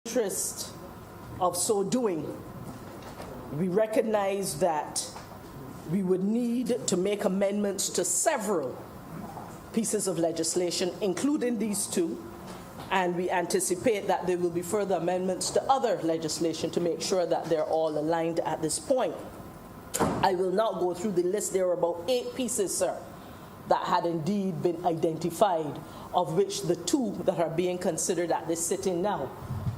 interest of so doing, we recognize that we would need to make amendments to several pieces of legislation, including these two, and we anticipate that there will be further amendments to other legislation to make sure that they're all aligned at this point. I will not go through the list. There are about 8 pieces, sir, that had indeed been identified, of which the 2 that are being considered at this sitting now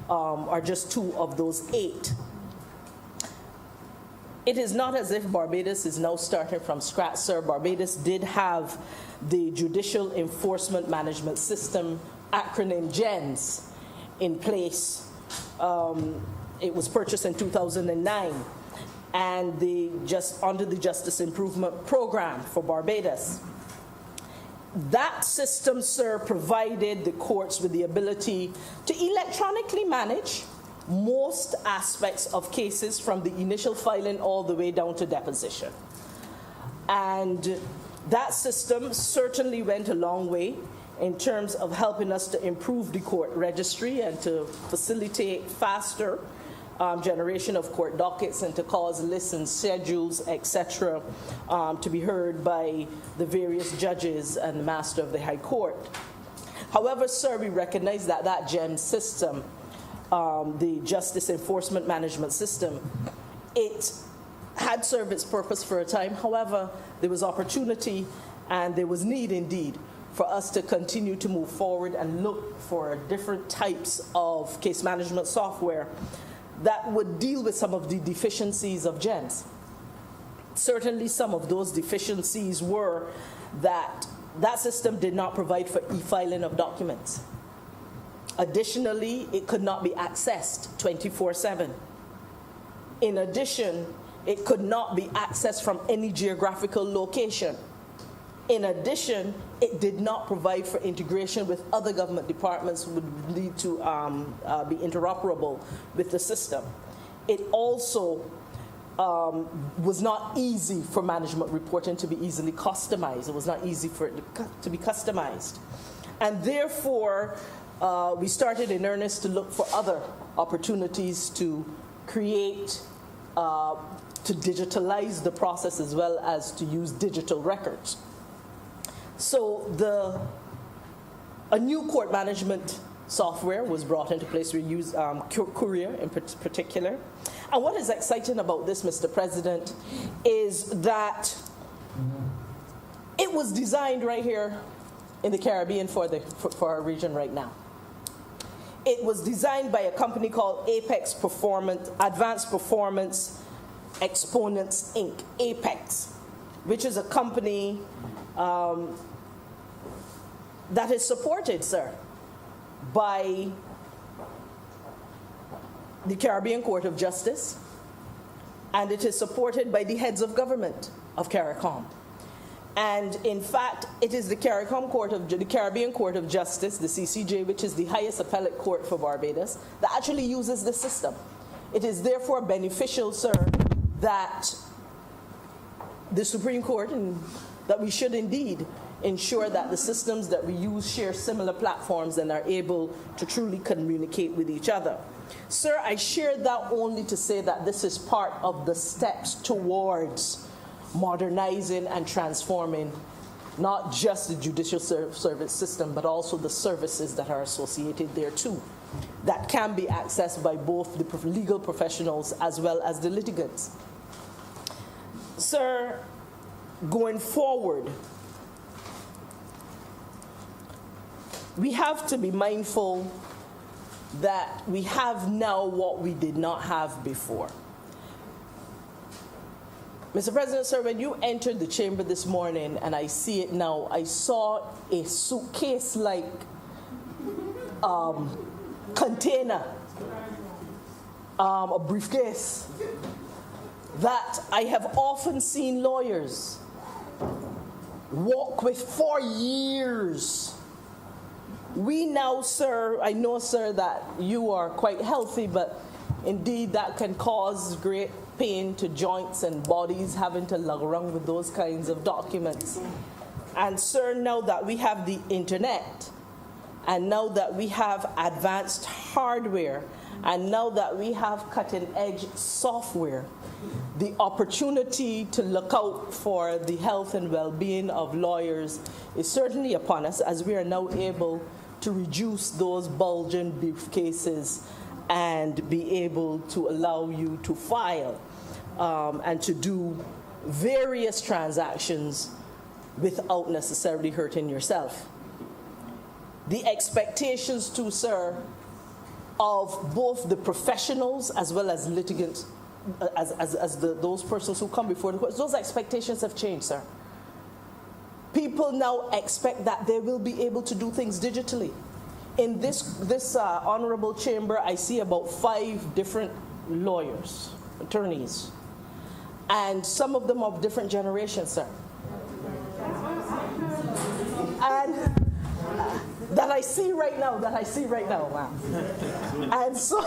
are just 2 of those 8. It is not as if Barbados is now starting from scratch, sir. Barbados did have the Judicial Enforcement Management System, acronym JENS, in place. It was purchased in 2009, and under the Justice Improvement Program for Barbados. That system, sir, provided the courts with the ability to electronically manage most aspects of cases from the initial filing all the way down to deposition. And that system certainly went a long way in terms of helping us to improve the court registry and to facilitate faster generation of court dockets and to cause lists and schedules, etc., to be heard by the various judges and the Master of the High Court. However, sir, we recognize that that GEM system, the Justice Enforcement Management System, it had served its purpose for a time. However, there was opportunity and there was need indeed for us to continue to move forward and look for different types of case management software that would deal with some of the deficiencies of GEMS. Certainly some of those deficiencies were that that system did not provide for e-filing of documents. Additionally, it could not be accessed 24/7. In addition, it could not be accessed from any geographical location. In addition, it did not provide for integration with other government departments who would need to be interoperable with the system. It also was not easy for management reporting to be easily customized. It was not easy for it to be customized. And therefore, we started in earnest to look for other opportunities to create, to digitalize the process as well as to use digital records. So a new court management software was brought into place. We use Courier in particular. And what is exciting about this, Mr. President, is that it was designed right here in the Caribbean for our region right now. It was designed by a company called Apex Advanced Performance Exponents, Inc., Apex, which is a company that is supported, sir, by the Caribbean Court of Justice, and it is supported by the heads of government of CARICOM. And in fact, it is the Caribbean Court of Justice, the CCJ, which is the highest appellate court for Barbados, that actually uses the system. It is therefore beneficial, sir, that the Supreme Court, and that we should indeed ensure that the systems that we use share similar platforms and are able to truly communicate with each other. Sir, I share that only to say that this is part of the steps towards modernizing and transforming not just the judicial service system, but also the services that are associated there too, that can be accessed by both the legal professionals as well as the litigants. Sir, going forward, we have to be mindful that we have now what we did not have before. Mr. President, sir, when you entered the chamber this morning, and I see it now, I saw a suitcase-like container, a briefcase, that I have often seen lawyers walk with for years. We now, sir, I know, sir, that you are quite healthy, but indeed that can cause great pain to joints and bodies having to lug around with those kinds of documents. And sir, now that we have the internet, and now that we have advanced hardware, and now that we have cutting-edge software, the opportunity to look out for the health and well-being of lawyers is certainly upon us, as we are now able to reduce those bulging briefcases and be able to allow you to file and to do various transactions without necessarily hurting yourself. The expectations too, sir, of both the professionals as well as litigants, those persons who come before the court, those expectations have changed, sir. People now expect that they will be able to do things digitally. In this honorable chamber, I see about 5 different lawyers, attorneys, and some of them of different generations, sir. And that I see right now, wow. And so,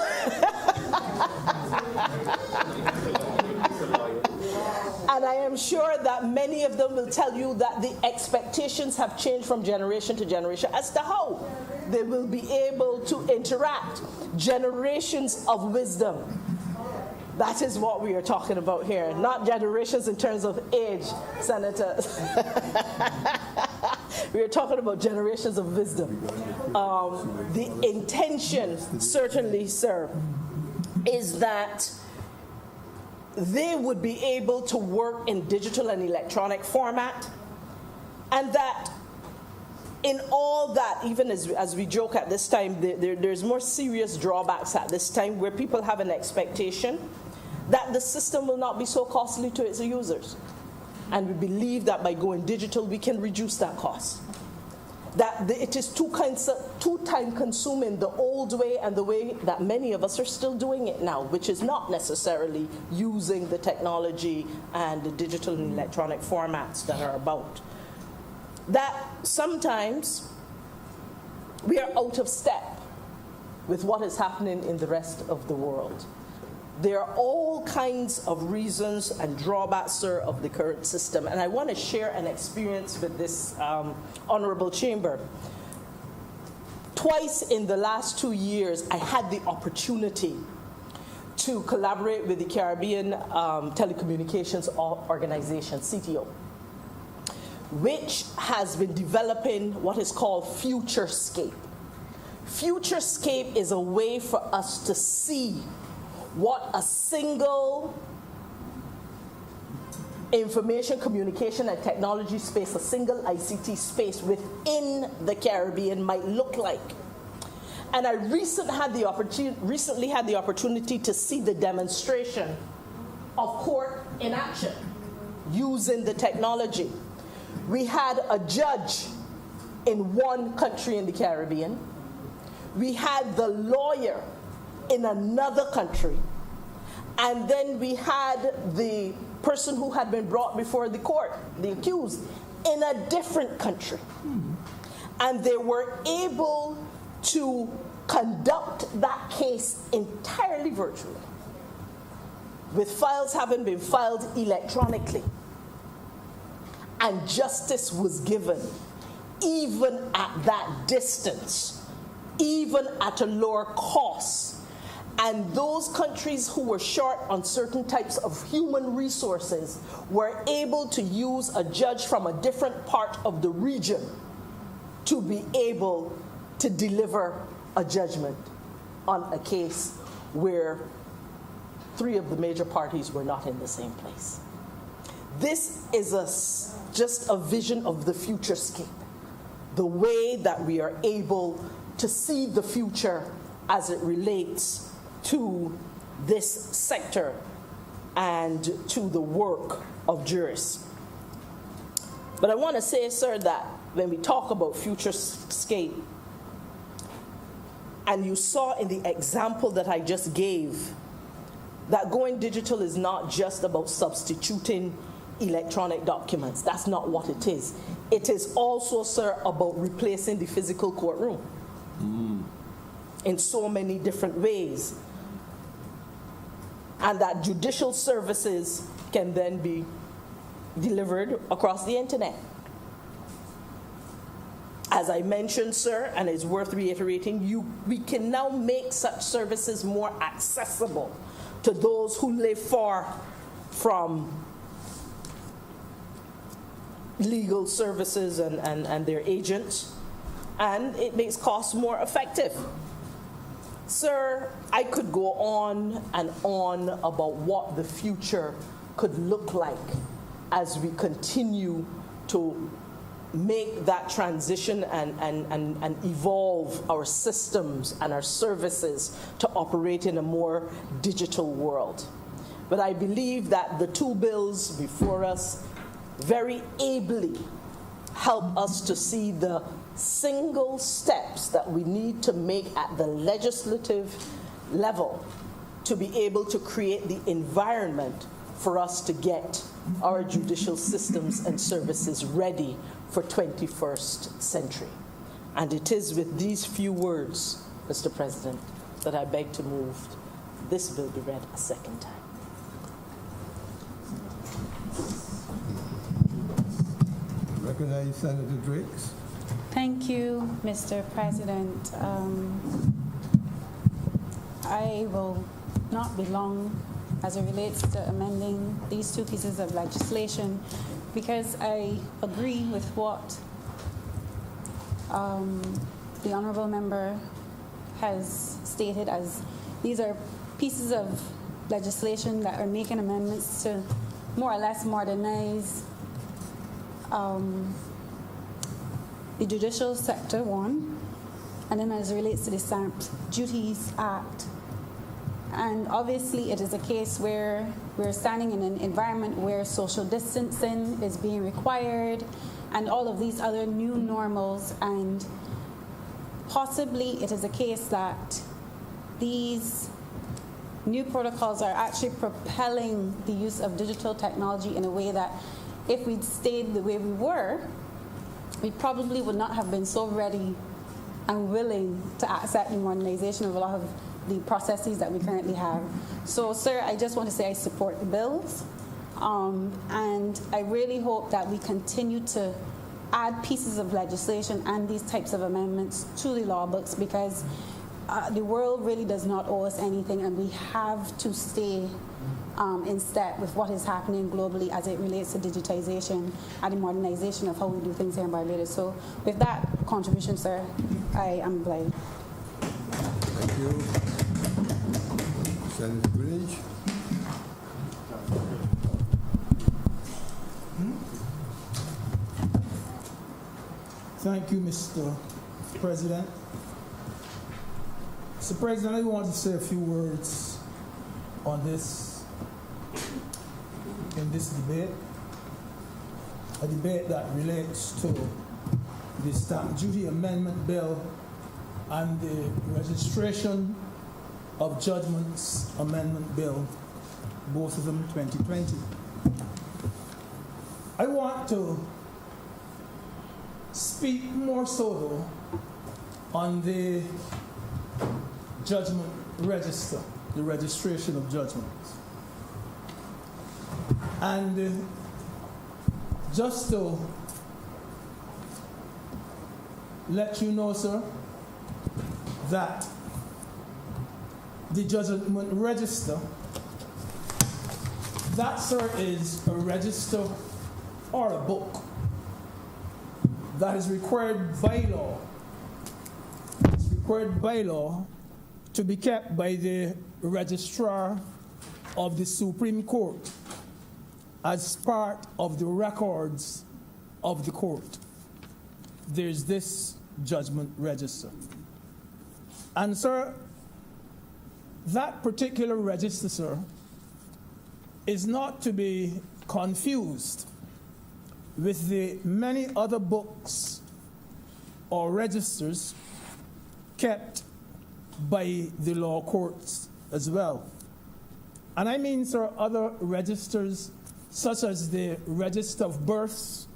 and I am sure that many of them will tell you that the expectations have changed from generation to generation as to how they will be able to interact. Generations of wisdom. That is what we are talking about here, not generations in terms of age, Senator. We are talking about generations of wisdom. The intention, certainly, sir, is that they would be able to work in digital and electronic format, and that in all that, even as we joke at this time, there's more serious drawbacks at this time where people have an expectation that the system will not be so costly to its users. And we believe that by going digital, we can reduce that cost. That it is too time consuming the old way and the way that many of us are still doing it now, which is not necessarily using the technology and the digital and electronic formats that are about. That sometimes we are out of step with what is happening in the rest of the world. There are all kinds of reasons and drawbacks, sir, of the current system. And I want to share an experience with this honorable chamber. Twice in the last 2 years, I had the opportunity to collaborate with the Caribbean Telecommunications Organization, CTO, which has been developing what is called FutureScape. FutureScape is a way for us to see what a single information, communication, and technology space, a single ICT space within the Caribbean might look like. And I recently had the opportunity to see the demonstration of court in action using the technology. We had a judge in one country in the Caribbean. We had the lawyer in another country. And then we had the person who had been brought before the court, the accused, in a different country. And they were able to conduct that case entirely virtually, with files having been filed electronically. And justice was given, even at that distance, even at a lower cost. And those countries who were short on certain types of human resources were able to use a judge from a different part of the region to be able to deliver a judgment on a case where 3 of the major parties were not in the same place. This is just a vision of the futurescape, the way that we are able to see the future as it relates to this sector and to the work of jurists. But I want to say, sir, that when we talk about futurescape, and you saw in the example that I just gave, that going digital is not just about substituting electronic documents. That's not what it is. It is also, sir, about replacing the physical courtroom in so many different ways. And that judicial services can then be delivered across the internet. As I mentioned, sir, and it's worth reiterating, we can now make such services more accessible to those who live far from legal services and their agents, and it makes costs more effective. Sir, I could go on and on about what the future could look like as we continue to make that transition and evolve our systems and our services to operate in a more digital world. But I believe that the two bills before us very ably help us to see the single steps that we need to make at the legislative level to be able to create the environment for us to get our judicial systems and services ready for 21st century. And it is with these few words, Mr. President, that I beg to move this bill be read a second time. Recognize Senator Drakes. Thank you, Mr. President. I will not be long as it relates to amending these two pieces of legislation because I agree with what the honourable member has stated, as these are pieces of legislation that are making amendments to more or less modernize the judicial sector, one, and then as it relates to the Stamp Duties Act. And obviously it is a case where we're standing in an environment where social distancing is being required and all of these other new normals, and possibly it is a case that these new protocols are actually propelling the use of digital technology in a way that if we'd stayed the way we were, we probably would not have been so ready and willing to accept the modernization of a lot of the processes that we currently have. So, sir, I just want to say I support the bills, and I really hope that we continue to add pieces of legislation and these types of amendments to the law books, because the world really does not owe us anything, and we have to stay in step with what is happening globally as it relates to digitization and the modernization of how we do things here in Barbados. So with that contribution, sir, I am obliged. Thank you. Senator Greenidge. Thank you, Mr. President. Mr. President, I want to say a few words on this, in this debate, a debate that relates to the Stamp Duty Amendment Bill and the Registration of Judgments Amendment Bill, both of them 2020. I want to speak more so though on the judgment register, the registration of judgments. And just to let you know, sir, that the judgment register, that, sir, is a register or a book that is required by law. It's required by law to be kept by the registrar of the Supreme Court as part of the records of the court. There's this judgment register. And, sir, that particular register, sir, is not to be confused with the many other books or registers kept by the law courts as well. And I mean, sir, other registers such as the Register of Births,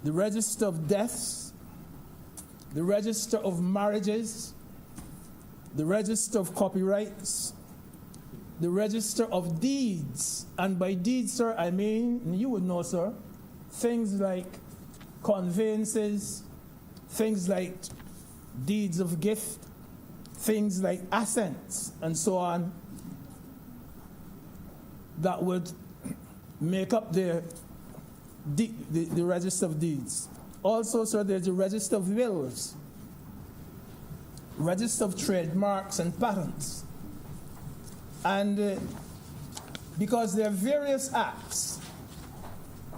the Register of Deaths, the Register of Marriages, the Register of Copyrights, the Register of Deeds. And by deeds, sir, I mean, you would know, sir, things like conveyances, things like deeds of gift, things like assents, and so on, that would make up the register of deeds. Also, sir, there's the register of wills, register of trademarks and patents. And because there are various acts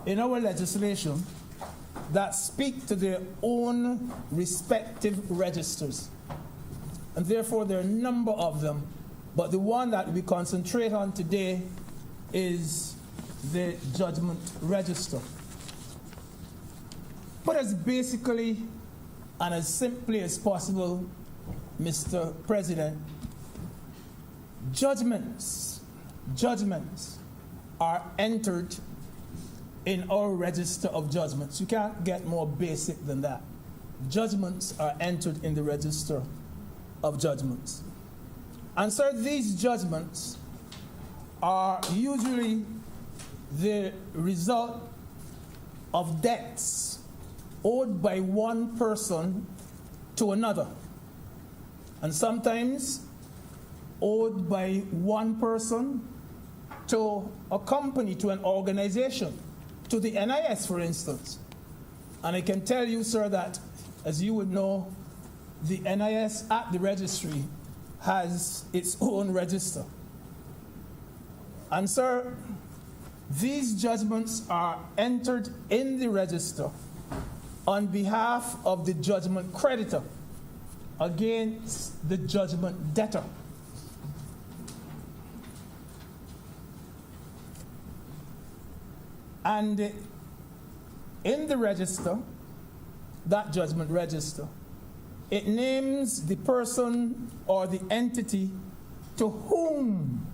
in our legislation that speak to their own respective registers. And therefore, there are a number of them. But the one that we concentrate on today is the judgment register. But as basically and as simply as possible, Mr. President, judgments are entered in our register of judgments. You can't get more basic than that. Judgments are entered in the register of judgments. And so these judgments are usually the result of debts owed by one person to another, and sometimes owed by one person to a company, to an organization, to the NIS, for instance. And I can tell you, sir, that, as you would know, the NIS at the registry has its own register. And, sir, these judgments are entered in the register on behalf of the judgment creditor against the judgment debtor. And in the register, that judgment register, it names the person or the entity to whom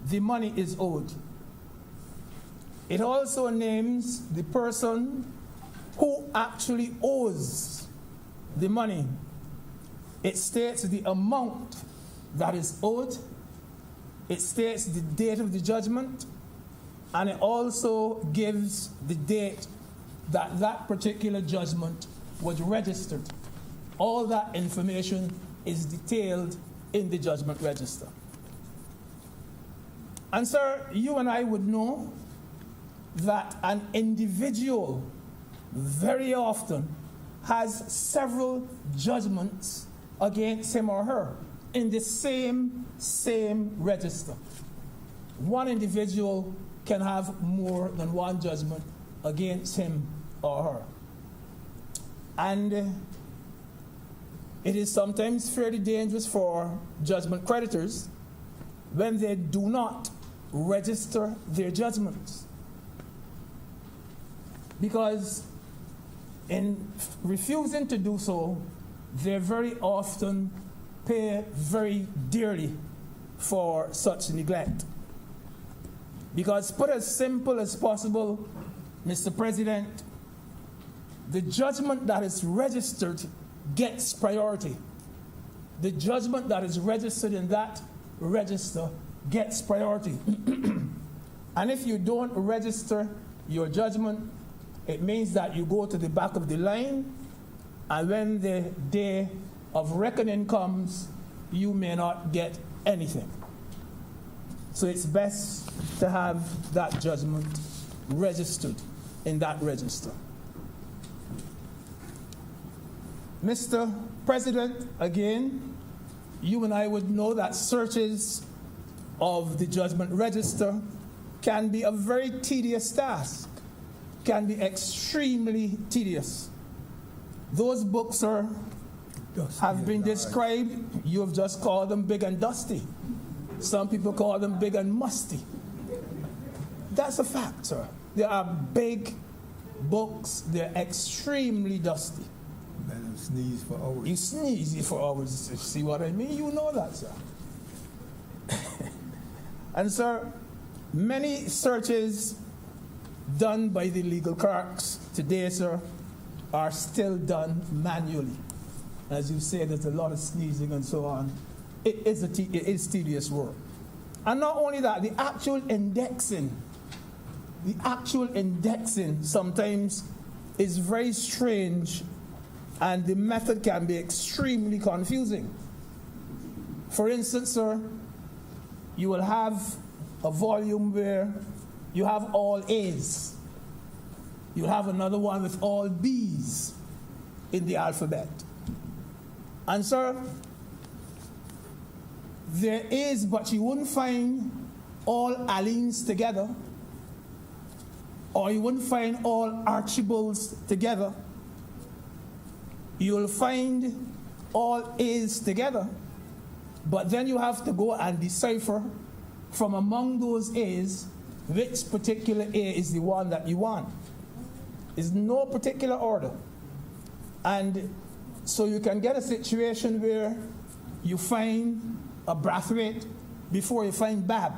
the money is owed. It also names the person who actually owes the money. It states the amount that is owed. It states the date of the judgment. And it also gives the date that that particular judgment was registered. All that information is detailed in the judgment register. And sir, you and I would know that an individual very often has several judgments against him or her in the same register. One individual can have more than one judgment against him or her. And it is sometimes fairly dangerous for judgment creditors when they do not register their judgments. Because in refusing to do so, they very often pay very dearly for such neglect. Because put as simple as possible, Mr. President, the judgment that is registered gets priority. The judgment that is registered in that register gets priority. And if you don't register your judgment, it means that you go to the back of the line, and when the day of reckoning comes, you may not get anything. So it's best to have that judgment registered in that register. Mr. President, again, you and I would know that searches of the judgment register can be a very tedious task, can be extremely tedious. Those books, sir, have been described, you have just called them big and dusty. Some people call them big and musty. That's a fact, sir. They are big books, they're extremely dusty. Let them sneeze for hours. You sneeze for hours, see what I mean? You know that, sir. And, sir, many searches done by the legal clerks today, sir, are still done manually. As you say, there's a lot of sneezing and so on. It is tedious work. And not only that, the actual indexing sometimes is very strange and the method can be extremely confusing. For instance, sir, you will have a volume where you have all A's. You'll have another one with all B's in the alphabet. And sir, there is, but you wouldn't find all Alines together, or you wouldn't find all Archibalds together. You'll find all A's together, but then you have to go and decipher from among those A's which particular A is the one that you want. It's no particular order. And so you can get a situation where you find a Brathwaite before you find Bab,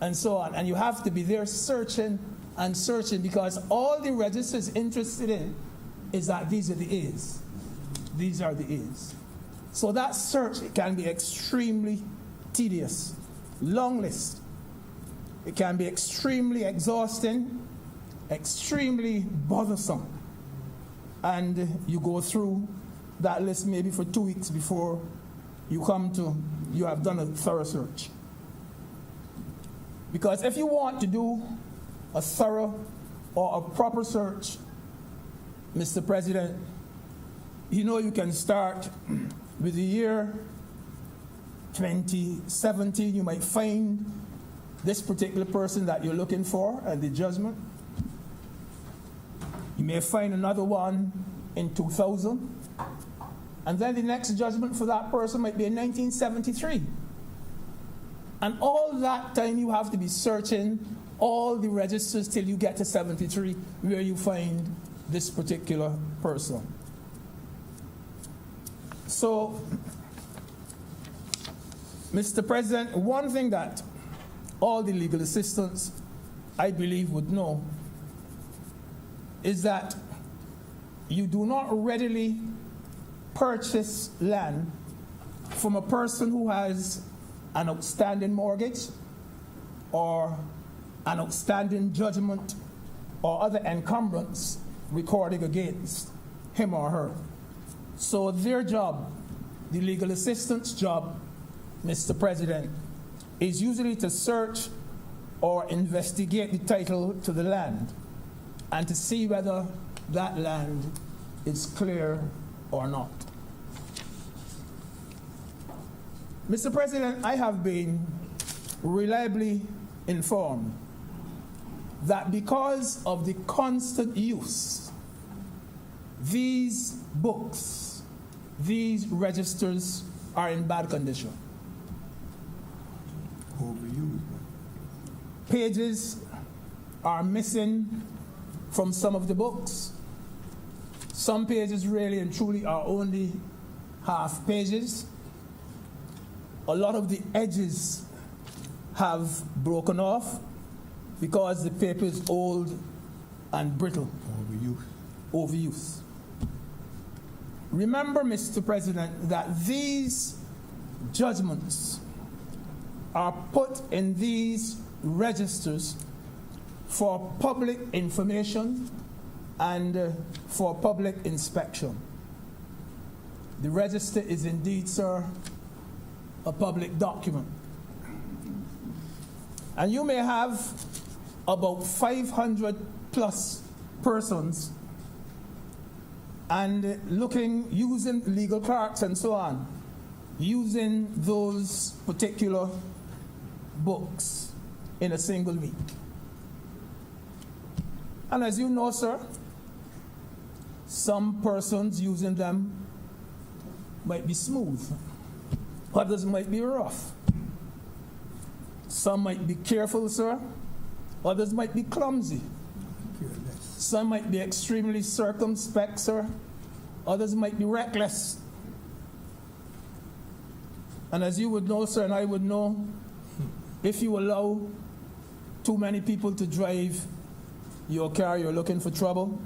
and so on. And you have to be there searching and searching, because all the register is interested in is that these are the A's. These are the A's. So that search, it can be extremely tedious, long list. It can be extremely exhausting, extremely bothersome. And you go through that list maybe for 2 weeks before you come to, you have done a thorough search. Because if you want to do a thorough or a proper search, Mr. President, you know you can start with the year 2017. You might find this particular person that you're looking for and the judgment. You may find another one in 2000. And then the next judgment for that person might be in 1973. And all that time you have to be searching all the registers till you get to 73, where you find this particular person. So, Mr. President, one thing that all the legal assistants, I believe, would know is that you do not readily purchase land from a person who has an outstanding mortgage or an outstanding judgment or other encumbrance recording against him or her. So their job, the legal assistant's job, Mr. President, is usually to search or investigate the title to the land and to see whether that land is clear or not. Mr. President, I have been reliably informed that because of the constant use, these books, these registers are in bad condition. Overused. Pages are missing from some of the books. Some pages really and truly are only half pages. A lot of the edges have broken off because the paper is old and brittle. Overuse. Remember, Mr. President, that these judgments are put in these registers for public information and for public inspection. The register is indeed, sir, a public document. And you may have about 500 plus persons and using legal clerks and so on, using those particular books in a single week. And as you know, sir, some persons using them might be smooth, others might be rough. Some might be careful, sir, others might be clumsy. Some might be extremely circumspect, sir, others might be reckless. And as you would know, sir, and I would know, if you allow too many people to drive your car, you're looking for trouble.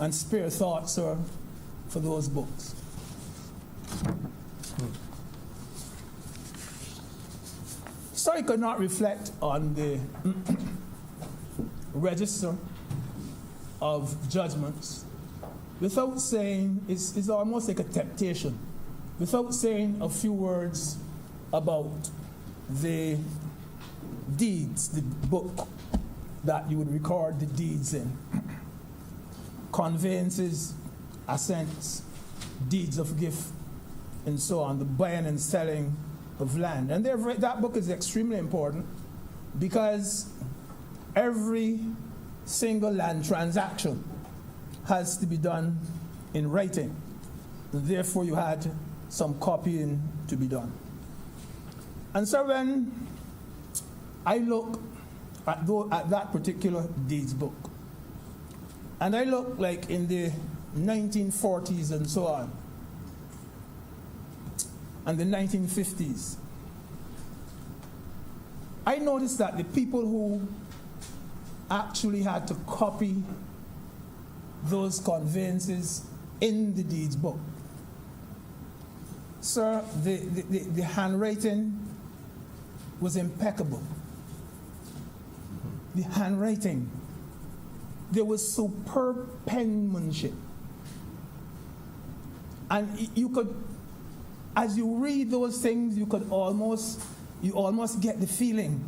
And spare thought, sir, for those books. So I could not reflect on the register of judgments without saying, it's almost like a temptation, without saying a few words about the deeds, the book that you would record the deeds in. Conveyances, assents, deeds of gift, and so on, the buying and selling of land. And that book is extremely important because every single land transaction has to be done in writing. Therefore, you had some copying to be done. And so when I look at that particular deeds book, and I look like in the 1940s and so on, and the 1950s, I noticed that the people who actually had to copy those conveyances in the deeds book, sir, the handwriting was impeccable. The handwriting, there was superb penmanship. And you could, as you read those things, you almost get the feeling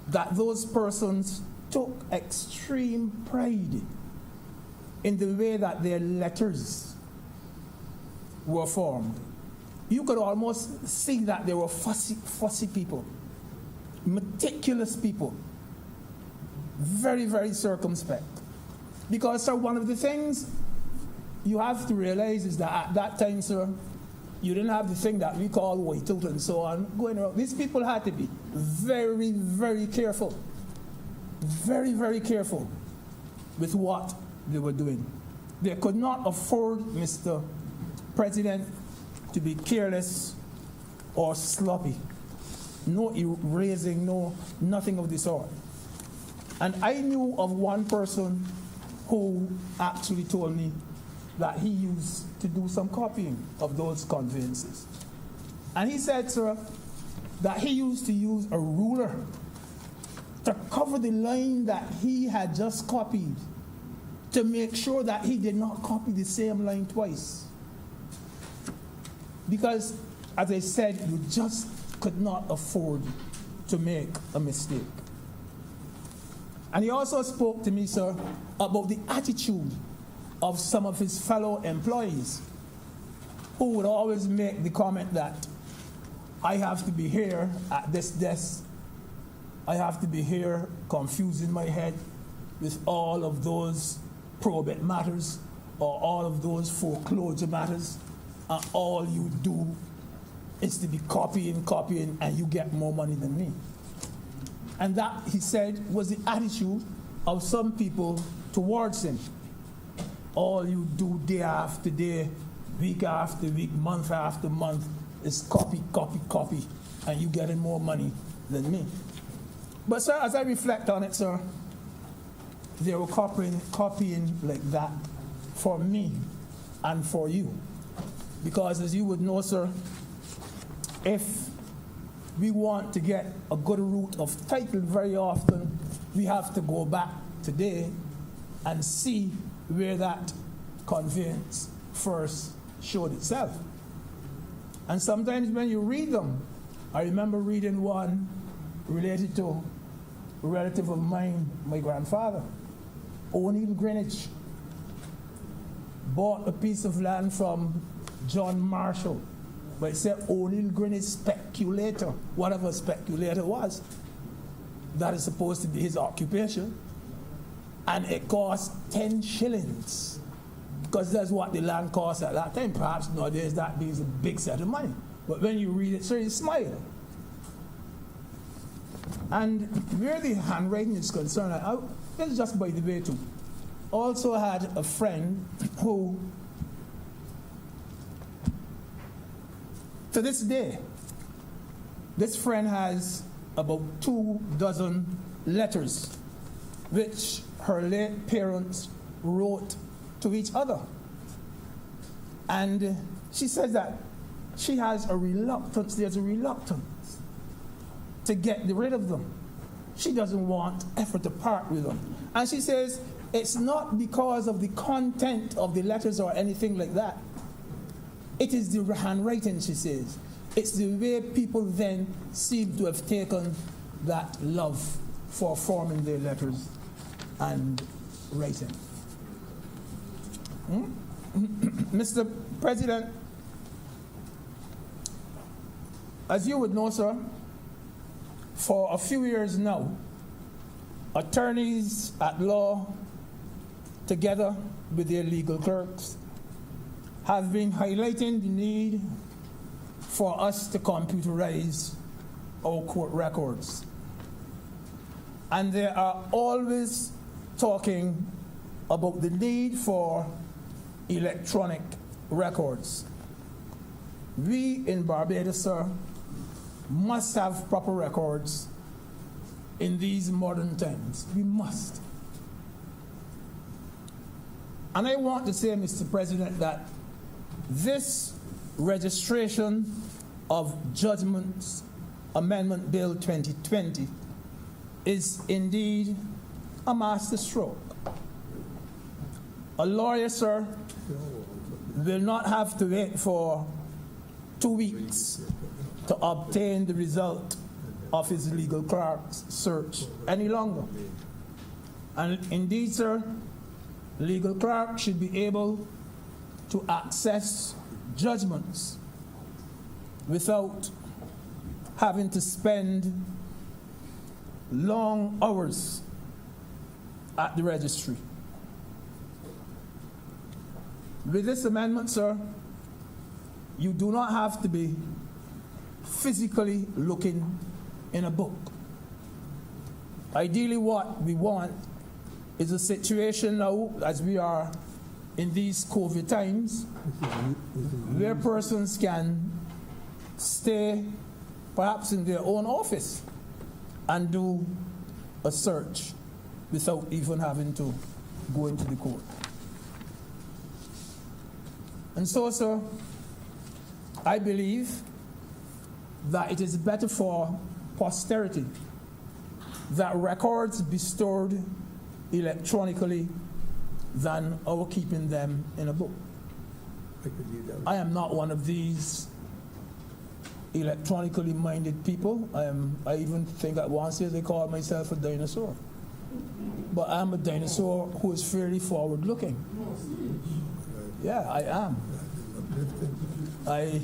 that those persons took extreme pride in the way that their letters were formed. You could almost see that they were fussy people, meticulous people, very, very circumspect. Because, sir, one of the things you have to realize is that at that time, sir, you didn't have the thing that we call whiteout and so on going around. These people had to be very, very careful. Very, very careful with what they were doing. They could not afford, Mr. President, to be careless or sloppy. No erasing, nothing of the sort. And I knew of one person who actually told me that he used to do some copying of those conveyances. And he said, sir, that he used to use a ruler to cover the line that he had just copied to make sure that he did not copy the same line twice. Because, as I said, you just could not afford to make a mistake. And he also spoke to me, sir, about the attitude of some of his fellow employees who would always make the comment that I have to be here at this desk, I have to be here confusing my head with all of those probate matters or all of those foreclosure matters, and all you do is to be copying, and you get more money than me. And that, he said, was the attitude of some people towards him. All you do day after day, week after week, month after month is copy, and you getting more money than me. But, sir, as I reflect on it, sir, they were copying like that for me and for you. Because, as you would know, sir, if we want to get a good root of title, very often we have to go back today and see where that conveyance first showed itself. And sometimes when you read them, I remember reading one related to a relative of mine, my grandfather, O'Neill Greenwich, bought a piece of land from John Marshall, but it said O'Neill Greenwich speculator, whatever speculator was. That is supposed to be his occupation. And it cost 10 shillings, because that's what the land cost at that time. Perhaps nowadays that means a big set of money. But when you read it, sir, you smile. And where the handwriting is concerned, this is just by the way too. Also had a friend who, to this day, this friend has about 24 letters which her late parents wrote to each other. And she says that she has there's a reluctance to get rid of them. She doesn't want ever to part with them. And she says, It's not because of the content of the letters or anything like that. It is the handwriting, she says. It's the way people then seem to have taken that love for forming their letters and writing. Mr. President, as you would know, sir, for a few years now, attorneys at law, together with their legal clerks, have been highlighting the need for us to computerize our court records. And they are always talking about the need for electronic records. We in Barbados, sir, must have proper records in these modern times. We must. And I want to say, Mr. President, that this registration of Judgments Amendment Bill 2020 is indeed a masterstroke. A lawyer, sir, will not have to wait for 2 weeks to obtain the result of his legal clerk's search any longer. And indeed, sir, legal clerk should be able to access judgments without having to spend long hours at the registry. With this amendment, sir, you do not have to be physically looking in a book. Ideally, what we want is a situation now, as we are in these COVID times, where persons can stay perhaps in their own office and do a search without even having to go into the court. And so, sir, I believe that it is better for posterity that records be stored electronically than our keeping them in a book. I am not one of these electronically minded people. I even think at one stage they call myself a dinosaur. But I'm a dinosaur who is fairly forward looking. Yeah, I am. I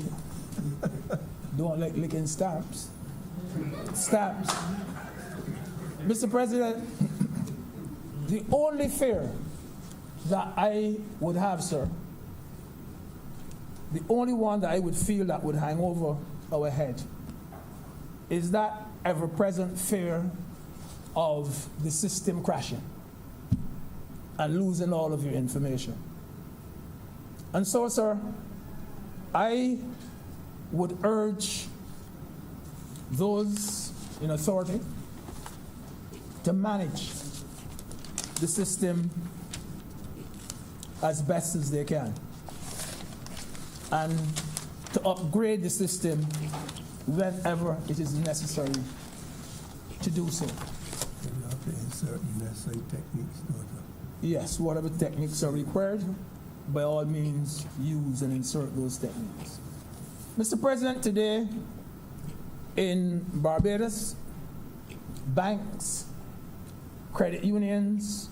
don't like licking stamps. Stamps. Mr. President, the only fear that I would have, sir, the only one that I would feel that would hang over our head is that ever-present fear of the system crashing and losing all of your information. And so, sir, I would urge those in authority to manage the system as best as they can and to upgrade the system whenever it is necessary to do so. Yes, whatever techniques are required, by all means, use and insert those techniques. Mr. President, today in Barbados, banks, credit unions,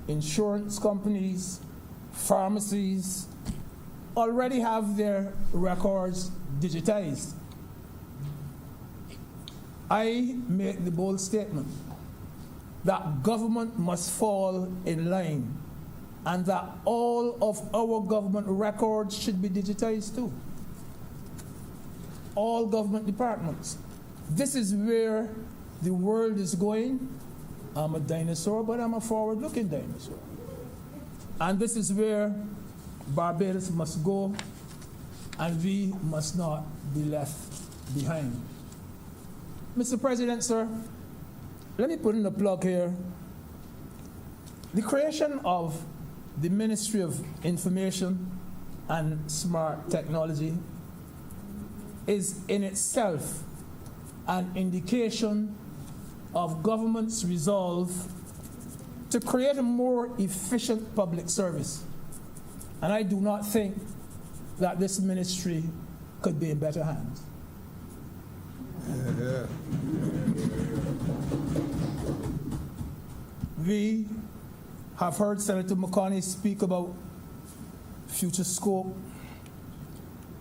insurance companies, pharmacies already have their records digitized. I make the bold statement that government must fall in line and that all of our government records should be digitized too. All government departments. This is where the world is going. I'm a dinosaur, but I'm a forward-looking dinosaur. And this is where Barbados must go, and we must not be left behind. Mr. President, sir, let me put in a plug here. The creation of the Ministry of Information and Smart Technology is in itself an indication of government's resolve to create a more efficient public service. And I do not think that this ministry could be in better hands. We have heard Senator McCartney speak about future scope.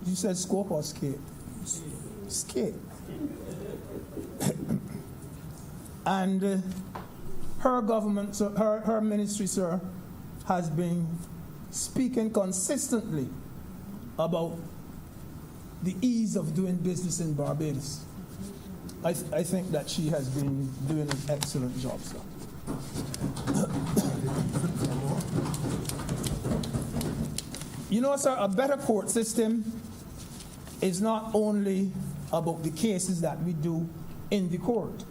You said scope or scape? Scape. And her government, so her ministry, sir, has been speaking consistently about the ease of doing business in Barbados. I think that she has been doing an excellent job, sir. You know, sir, a better court system is not only about the cases that we do in the court.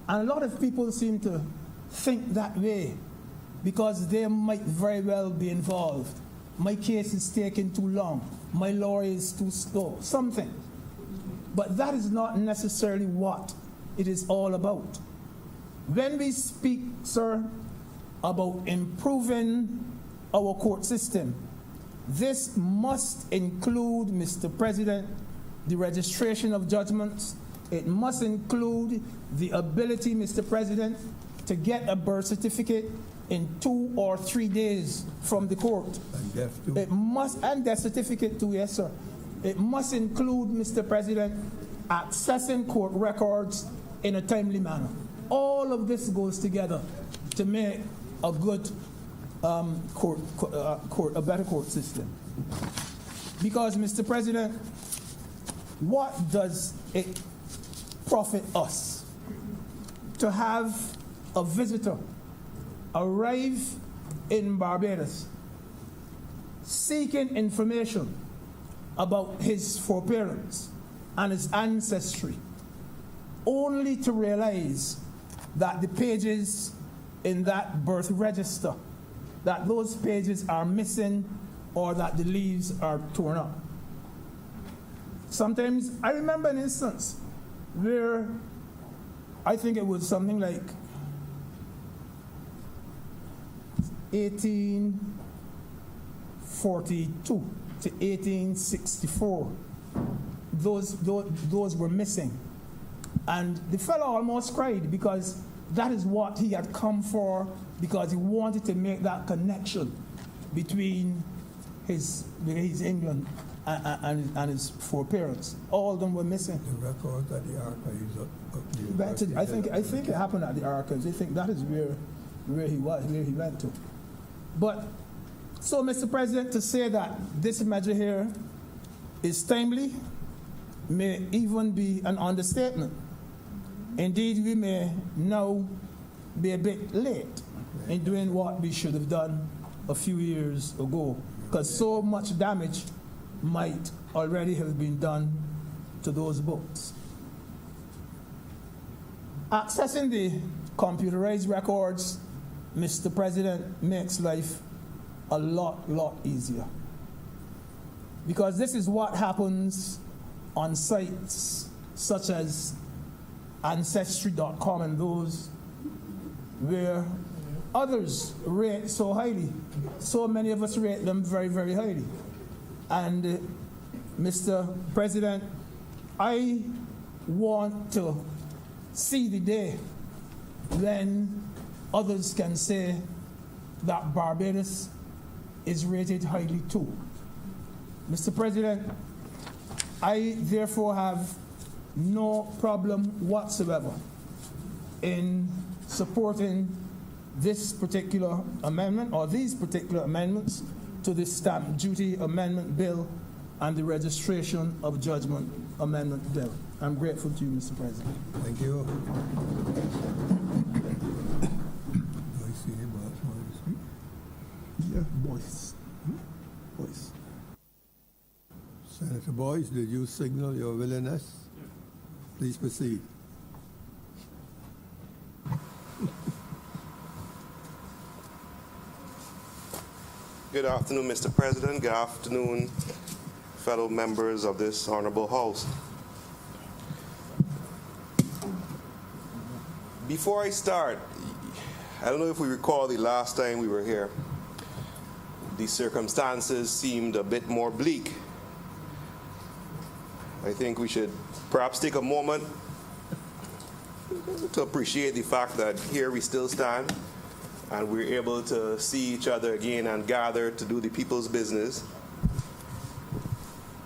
And a lot of people seem to think that way because they might very well be involved. My case is taking too long. My lawyer is too slow. Something. But that is not necessarily what it is all about. When we speak, sir, about improving our court system, this must include, Mr. President, the registration of judgments. It must include the ability, Mr. President, to get a birth certificate in 2 or 3 days from the court. And death too. It must, and death certificate too, yes, sir. It must include, Mr. President, accessing court records in a timely manner. All of this goes together to make a good a better court system. Because, Mr. President, what does it profit us to have a visitor arrive in Barbados seeking information about his foreparents and his ancestry, only to realize that the pages in that birth register, that those pages are missing or that the leaves are torn up? Sometimes, I remember an instance where I think it was something like 1842 to 1864. Those were missing. And the fellow almost cried because that is what he had come for, because he wanted to make that connection between his England and his foreparents. All of them were missing. The records at the archives up I think it happened at the archives. I think that is where he went to. But so, Mr. President, to say that this measure here is timely may even be an understatement. Indeed, we may now be a bit late in doing what we should have done a few years ago, because so much damage might already have been done to those books. Accessing the computerized records, Mr. President, makes life a lot easier. Because this is what happens on sites such as Ancestry.com and those where others rate so highly. So many of us rate them very, very highly. And Mr. President, I want to see the day when others can say that Barbados is rated highly too. Mr. President, I therefore have no problem whatsoever in supporting this particular amendment or these particular amendments to the Stamp Duty Amendment Bill and the Registration of Judgment Amendment Bill. I'm grateful to you, Mr. President. Thank you. Do I see anybody else want to speak? Yeah, Boyce. Boyce. Senator Boyce, did you signal your willingness? Please proceed. Good afternoon, Mr. President. Good afternoon, fellow members of this honorable House. Before I start, I don't know if we recall the last time we were here. The circumstances seemed a bit more bleak. I think we should perhaps take a moment to appreciate the fact that here we still stand and we're able to see each other again and gather to do the people's business,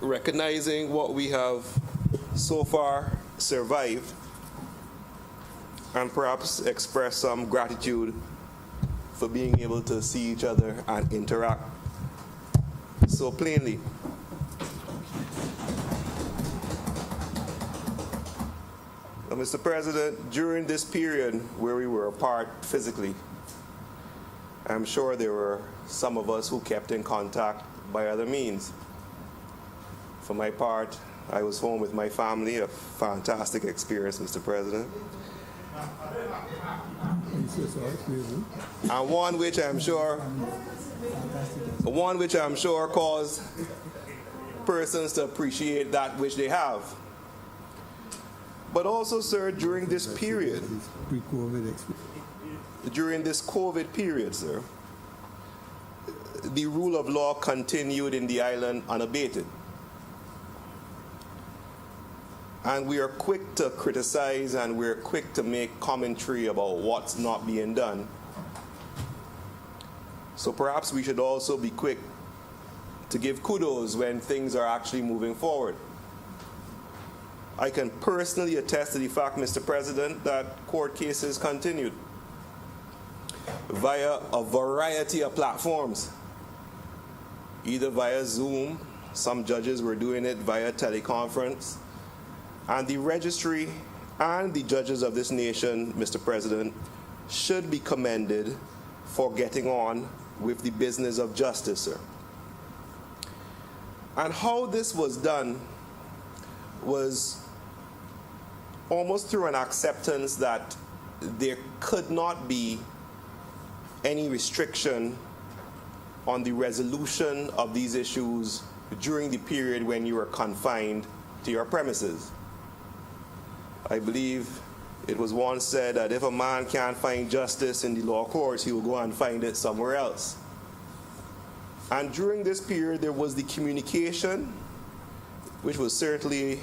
recognizing what we have so far survived, and perhaps express some gratitude for being able to see each other and interact so plainly. Now, Mr. President, during this period where we were apart physically, I'm sure there were some of us who kept in contact by other means. For my part, I was home with my family, a fantastic experience, Mr. President. And one which I'm sure caused persons to appreciate that which they have. But also, sir, during this period, during this COVID period, sir, the rule of law continued in the island unabated. And we are quick to criticize and we're quick to make commentary about what's not being done. So perhaps we should also be quick to give kudos when things are actually moving forward. I can personally attest to the fact, Mr. President, that court cases continued via a variety of platforms, either via Zoom, some judges were doing it via teleconference, and the registry and the judges of this nation, Mr. President, should be commended for getting on with the business of justice, sir. And how this was done was almost through an acceptance that there could not be any restriction on the resolution of these issues during the period when you were confined to your premises. I believe it was once said that if a man can't find justice in the law courts, he will go and find it somewhere else. And during this period, there was the communication, which was certainly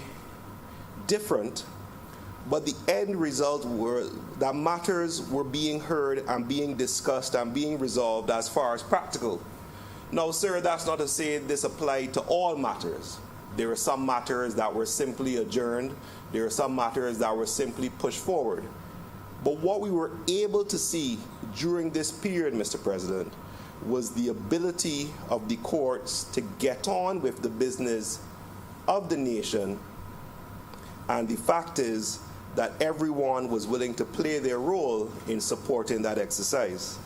different, but the end result were that matters were being heard and being discussed and being resolved as far as practical. Now, sir, that's not to say this applied to all matters. There were some matters that were simply adjourned. There were some matters that were simply pushed forward. But what we were able to see during this period, Mr. President, was the ability of the courts to get on with the business of the nation. And the fact is that everyone was willing to play their role in supporting that exercise.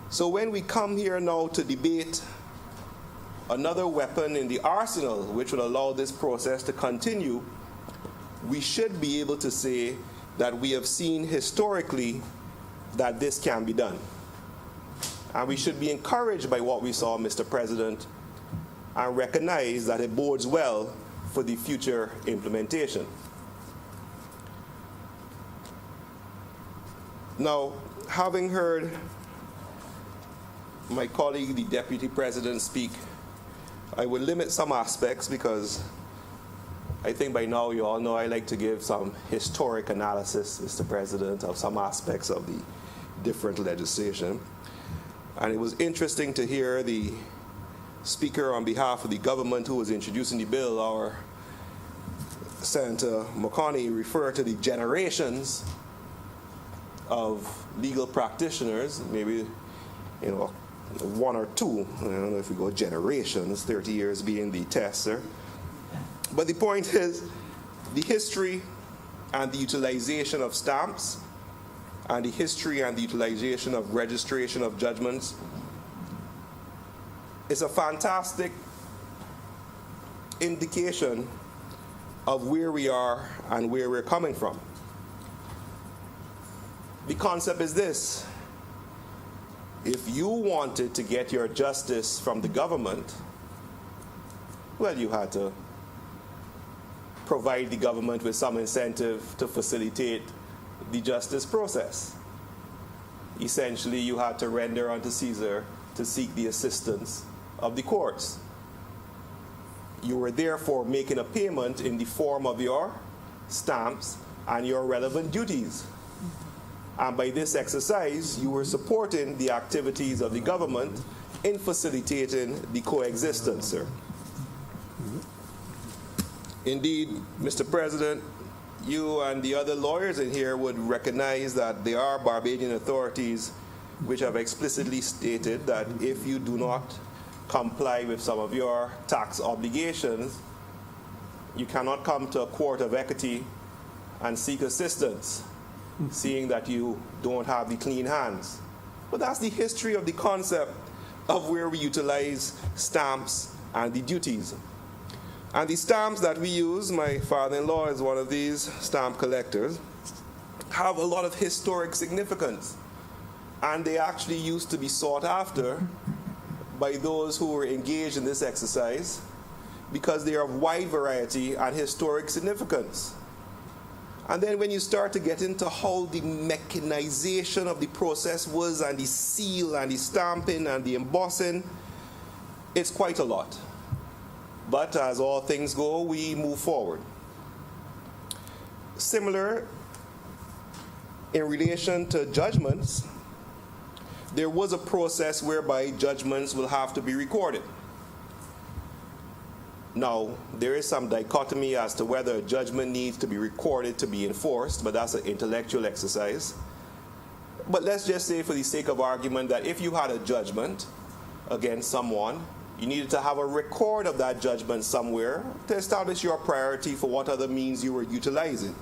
So when we come here now to debate another weapon in the arsenal which would allow this process to continue, we should be able to say that we have seen historically that this can be done. And we should be encouraged by what we saw, Mr. President, and recognize that it bodes well for the future implementation. Now, having heard my colleague, the Deputy President, speak, I will limit some aspects because I think by now you all know I like to give some historic analysis, Mr. President, of some aspects of the different legislation. And it was interesting to hear the speaker on behalf of the government who was introducing the bill, our Senator McConney, refer to the generations of legal practitioners, maybe, one or two. I don't know if we go generations, 30 years being the test, sir. But the point is, the history and the utilization of stamps and the history and the utilization of registration of judgments is a fantastic indication of where we are and where we're coming from. The concept is this: if you wanted to get your justice from the government, well, you had to provide the government with some incentive to facilitate the justice process. essentially you had to render unto Caesar to seek the assistance of the courts. You were therefore making a payment in the form of your stamps and your relevant duties. And by this exercise, you were supporting the activities of the government in facilitating the coexistence, sir. Indeed, Mr. President, you and the other lawyers in here would recognize that there are Barbadian authorities which have explicitly stated that if you do not comply with some of your tax obligations, you cannot come to a court of equity and seek assistance, seeing that you don't have the clean hands. But that's the history of the concept of where we utilize stamps and the duties. And the stamps that we use, my father-in-law is one of these stamp collectors, have a lot of historic significance. And they actually used to be sought after by those who were engaged in this exercise because they are of wide variety and historic significance. And then when you start to get into how the mechanization of the process was, and the seal and the stamping and the embossing, it's quite a lot. But as all things go, we move forward. Similar in relation to judgments, there was a process whereby judgments will have to be recorded. Now, there is some dichotomy as to whether a judgment needs to be recorded to be enforced, but that's an intellectual exercise. But let's just say, for the sake of argument, that if you had a judgment against someone, you needed to have a record of that judgment somewhere to establish your priority for what other means you were utilizing.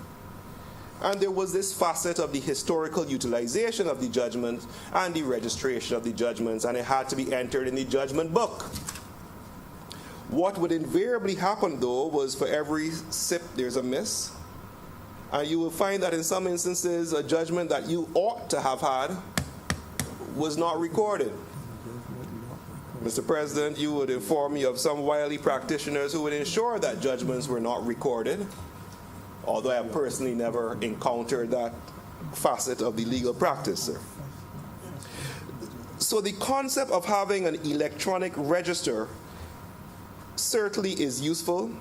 And there was this facet of the historical utilization of the judgment and the registration of the judgments, and it had to be entered in the judgment book. What would invariably happen, though, was for every sip, there's a miss. And you will find that in some instances, a judgment that you ought to have had was not recorded. Mr. President, you would inform me of some wily practitioners who would ensure that judgments were not recorded, although I have personally never encountered that facet of the legal practice, sir. So the concept of having an electronic register certainly is useful,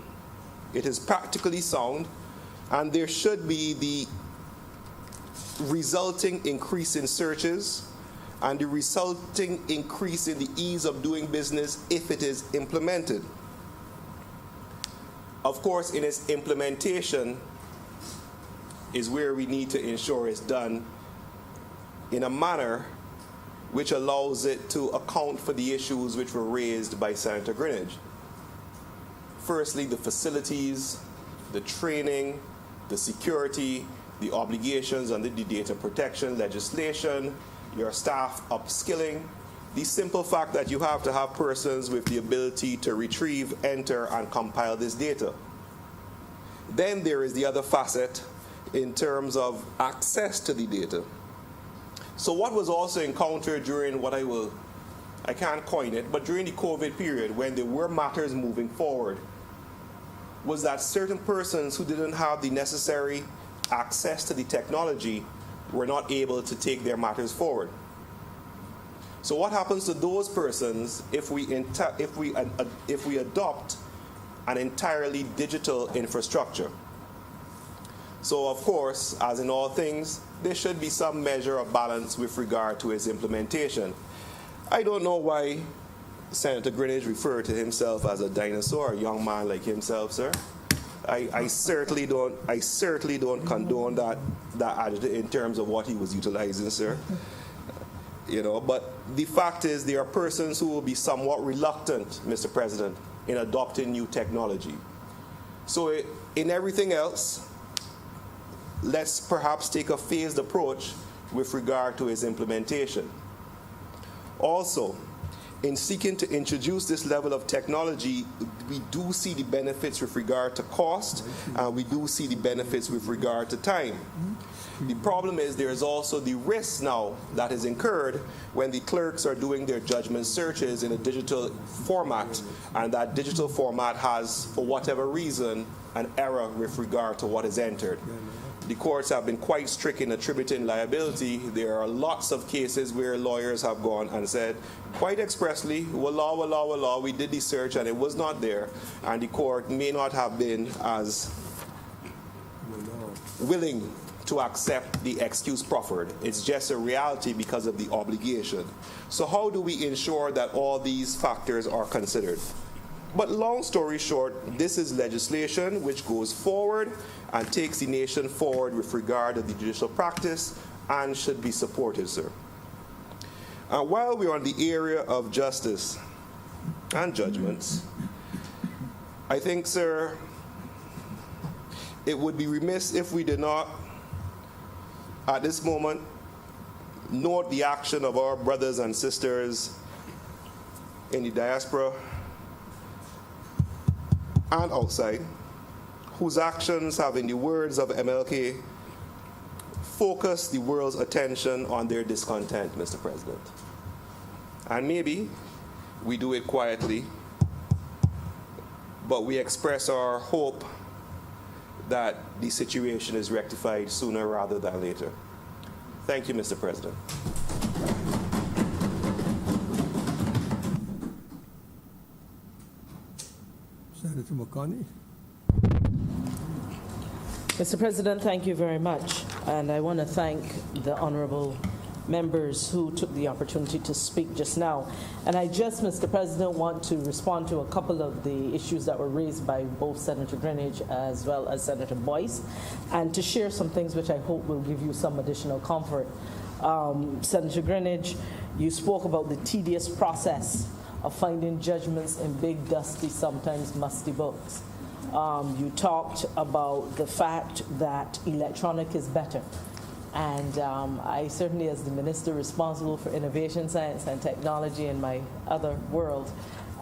it is practically sound, and there should be the resulting increase in searches and the resulting increase in the ease of doing business if it is implemented. Of course, in its implementation is where we need to ensure it's done in a manner which allows it to account for the issues which were raised by Senator Greenidge. Firstly, the facilities, the training, the security, the obligations under the data protection legislation, your staff upskilling, the simple fact that you have to have persons with the ability to retrieve, enter, and compile this data. Then there is the other facet in terms of access to the data. So what was also encountered during what I can't coin it, but during the COVID period when there were matters moving forward, was that certain persons who didn't have the necessary access to the technology were not able to take their matters forward. So what happens to those persons if we adopt an entirely digital infrastructure? So of course, as in all things, there should be some measure of balance with regard to its implementation. I don't know why Senator Greenidge referred to himself as a dinosaur, a young man like himself, sir. I certainly don't condone that adjective in terms of what he was utilizing, sir. But the fact is there are persons who will be somewhat reluctant, Mr. President, in adopting new technology. So in everything else, let's perhaps take a phased approach with regard to its implementation. Also, in seeking to introduce this level of technology, we do see the benefits with regard to cost, and we do see the benefits with regard to time. The problem is there is also the risk now that is incurred when the clerks are doing their judgment searches in a digital format, and that digital format has, for whatever reason, an error with regard to what is entered. The courts have been quite strict in attributing liability. There are lots of cases where lawyers have gone and said quite expressly, wallah, wallah, wallah, we did the search and it was not there, and the court may not have been as willing to accept the excuse proffered. It's just a reality because of the obligation. So how do we ensure that all these factors are considered? But long story short, this is legislation which goes forward and takes the nation forward with regard to the judicial practice and should be supported, sir. And while we're on the area of justice and judgments, I think, sir, it would be remiss if we did not, at this moment, note the action of our brothers and sisters in the diaspora and outside, whose actions have, in the words of MLK, focused the world's attention on their discontent, Mr. President. And maybe we do it quietly, but we express our hope that the situation is rectified sooner rather than later. Thank you, Mr. President. Senator McConney. Mr. President, thank you very much. And I want to thank the honorable members who took the opportunity to speak just now. And I just, Mr. President, want to respond to a couple of the issues that were raised by both Senator Greenidge as well as Senator Boyce, and to share some things which I hope will give you some additional comfort. Senator Greenidge, you spoke about the tedious process of finding judgments in big, dusty, sometimes musty books. You talked about the fact that electronic is better. And I certainly, as the minister responsible for innovation, science, and technology in my other world,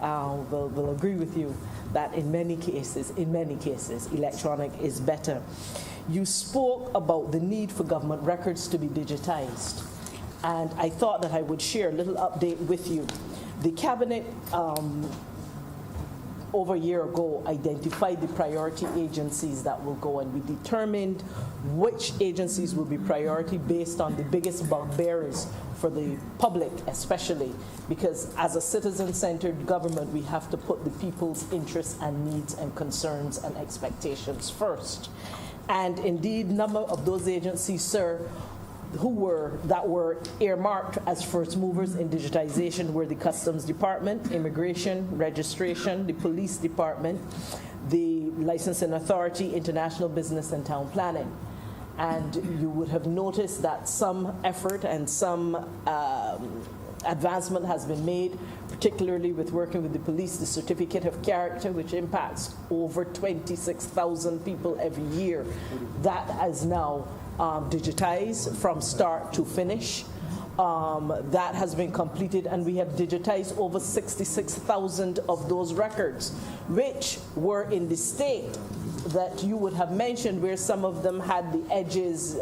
will agree with you that in many cases, electronic is better. You spoke about the need for government records to be digitized. And I thought that I would share a little update with you. The Cabinet, over a year ago, identified the priority agencies that will go, and we determined which agencies will be priority based on the biggest bugbearers for the public, especially because as a citizen-centered government, we have to put the people's interests and needs and concerns and expectations first. And indeed, number of those agencies, sir, that were earmarked as first movers in digitization were the Customs Department, Immigration, Registration, the Police Department, the Licensing Authority, International Business and Town Planning. And you would have noticed that some effort and some advancement has been made, particularly with working with the police, the certificate of character, which impacts over 26,000 people every year. That is now digitized from start to finish. That has been completed, and we have digitized over 66,000 of those records, which were in the state that you would have mentioned, where some of them had the edges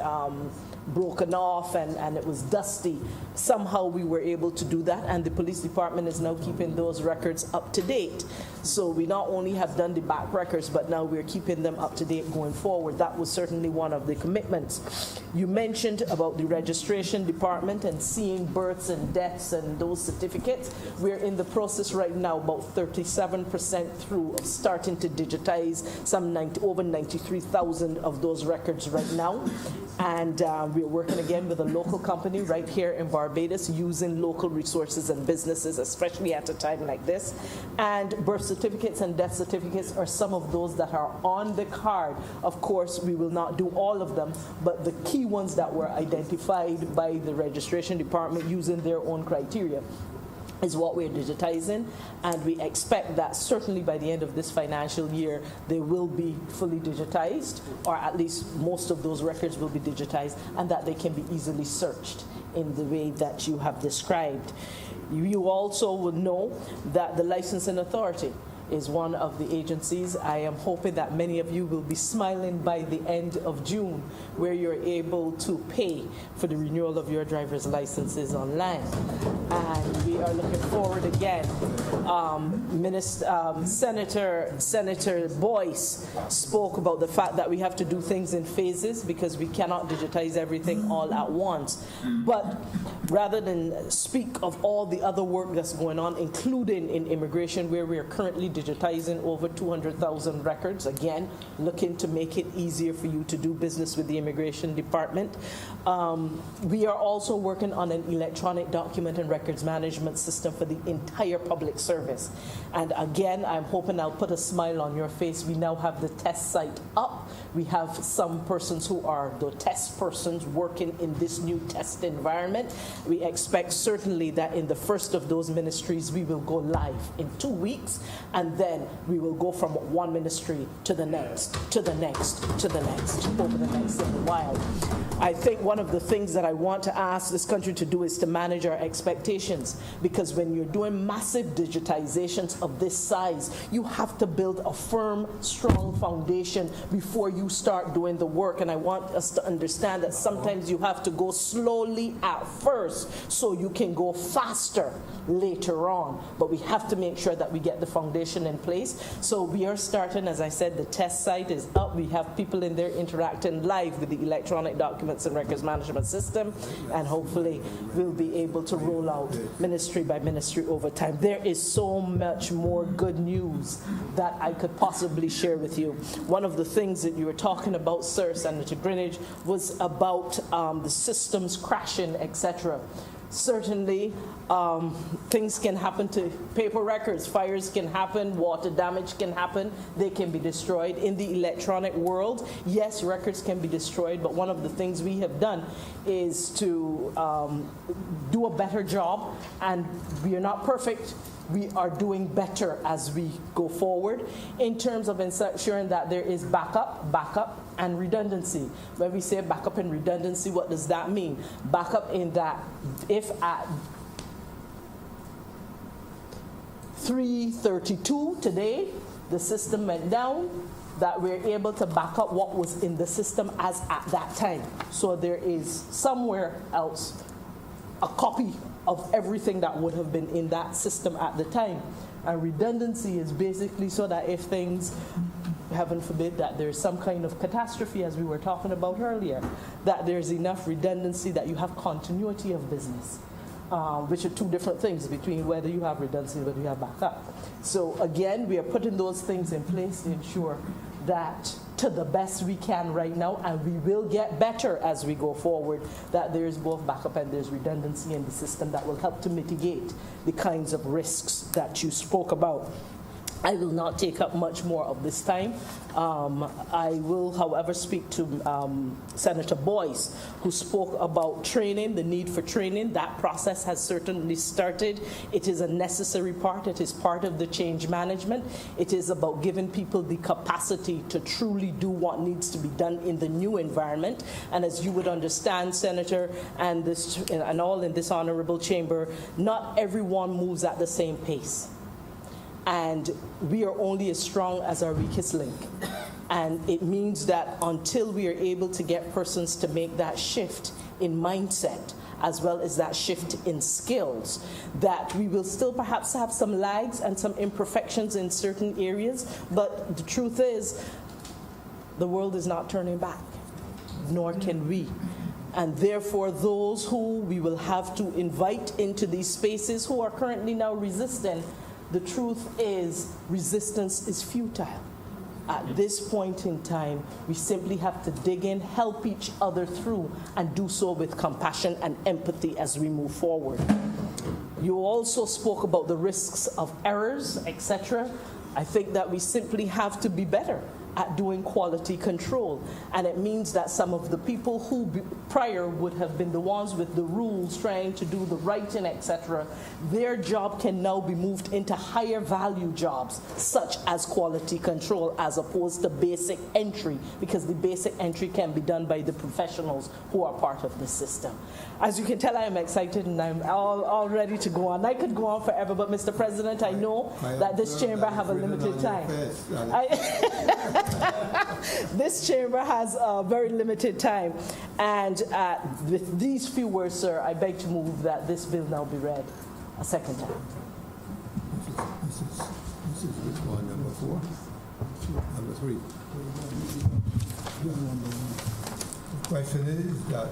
broken off and it was dusty. Somehow we were able to do that, and the police department is now keeping those records up to date. So we not only have done the back records, but now we're keeping them up to date going forward. That was certainly one of the commitments. You mentioned about the registration department and seeing births and deaths and those certificates. We're in the process right now, about 37% through, of starting to digitize over 93,000 of those records right now. And we're working again with a local company right here in Barbados, using local resources and businesses, especially at a time like this. And birth certificates and death certificates are some of those that are on the card. Of course, we will not do all of them, but the key ones that were identified by the registration department using their own criteria is what we're digitizing, and we expect that certainly by the end of this financial year they will be fully digitized, or at least most of those records will be digitized, and that they can be easily searched in the way that you have described. You also would know that the licensing authority is one of the agencies. I am hoping that many of you will be smiling by the end of June, where you're able to pay for the renewal of your driver's licenses online. And we are looking forward again. Senator Boyce spoke about the fact that we have to do things in phases because we cannot digitize everything all at once. But rather than speak of all the other work that's going on, including in immigration, where we are currently digitizing over 200,000 records, again, looking to make it easier for you to do business with the Immigration Department. We are also working on an electronic document and records management system for the entire public service. And again, I'm hoping I'll put a smile on your face. We now have the test site up. We have some persons who are the test persons working in this new test environment. We expect certainly that in the first of those ministries, we will go live in 2 weeks, and then we will go from one ministry to the next, to the next, to the next, over the next little while. I think one of the things that I want to ask this country to do is to manage our expectations, because when you're doing massive digitizations of this size, you have to build a firm, strong foundation before you start doing the work. And I want us to understand that sometimes you have to go slowly at first so you can go faster later on. But we have to make sure that we get the foundation in place. So we are starting, as I said, the test site is up. We have people in there interacting live with the electronic documents and records management system, and hopefully we'll be able to roll out ministry by ministry over time. There is so much more good news that I could possibly share with you. One of the things that you were talking about, sir, Senator Greenidge, was about the systems crashing, etc. Certainly, things can happen to paper records. Fires can happen, water damage can happen, they can be destroyed. In the electronic world, yes, records can be destroyed, but one of the things we have done is to do a better job, and we are not perfect. We are doing better as we go forward in terms of ensuring that there is backup, and redundancy. When we say backup and redundancy, what does that mean? Backup in that if at 3:32 today, the system went down, that we're able to back up what was in the system as at that time. So there is somewhere else a copy of everything that would have been in that system at the time. And redundancy is basically so that if things, heaven forbid, that there's some kind of catastrophe, as we were talking about earlier, that there's enough redundancy that you have continuity of business, which are two different things between whether you have redundancy and whether you have backup. So again, we are putting those things in place to ensure that to the best we can right now, and we will get better as we go forward, that there is both backup and there's redundancy in the system that will help to mitigate the kinds of risks that you spoke about. I will not take up much more of this time. I will, however, speak to Senator Boyce, who spoke about training, the need for training. That process has certainly started. It is a necessary part. It is part of the change management. It is about giving people the capacity to truly do what needs to be done in the new environment. And as you would understand, Senator, and all in this honorable chamber, not everyone moves at the same pace. And we are only as strong as our weakest link. And it means that until we are able to get persons to make that shift in mindset, as well as that shift in skills, that we will still perhaps have some lags and some imperfections in certain areas. But the truth is, the world is not turning back, nor can we. And therefore, those who we will have to invite into these spaces who are currently now resistant, the truth is, resistance is futile. At this point in time, we simply have to dig in, help each other through, and do so with compassion and empathy as we move forward. You also spoke about the risks of errors, etc. I think that we simply have to be better at doing quality control. And it means that some of the people who prior would have been the ones with the rules trying to do the writing, etc., their job can now be moved into higher value jobs, such as quality control, as opposed to basic entry, because the basic entry can be done by the professionals who are part of the system. As you can tell, I am excited and I'm all ready to go on. I could go on forever, but Mr. President, I know that this chamber have a limited time. This chamber has a very limited time. And with these few words, sir, I beg to move that this bill now be read a second time. This is which one, number 4? Number 3. The question is that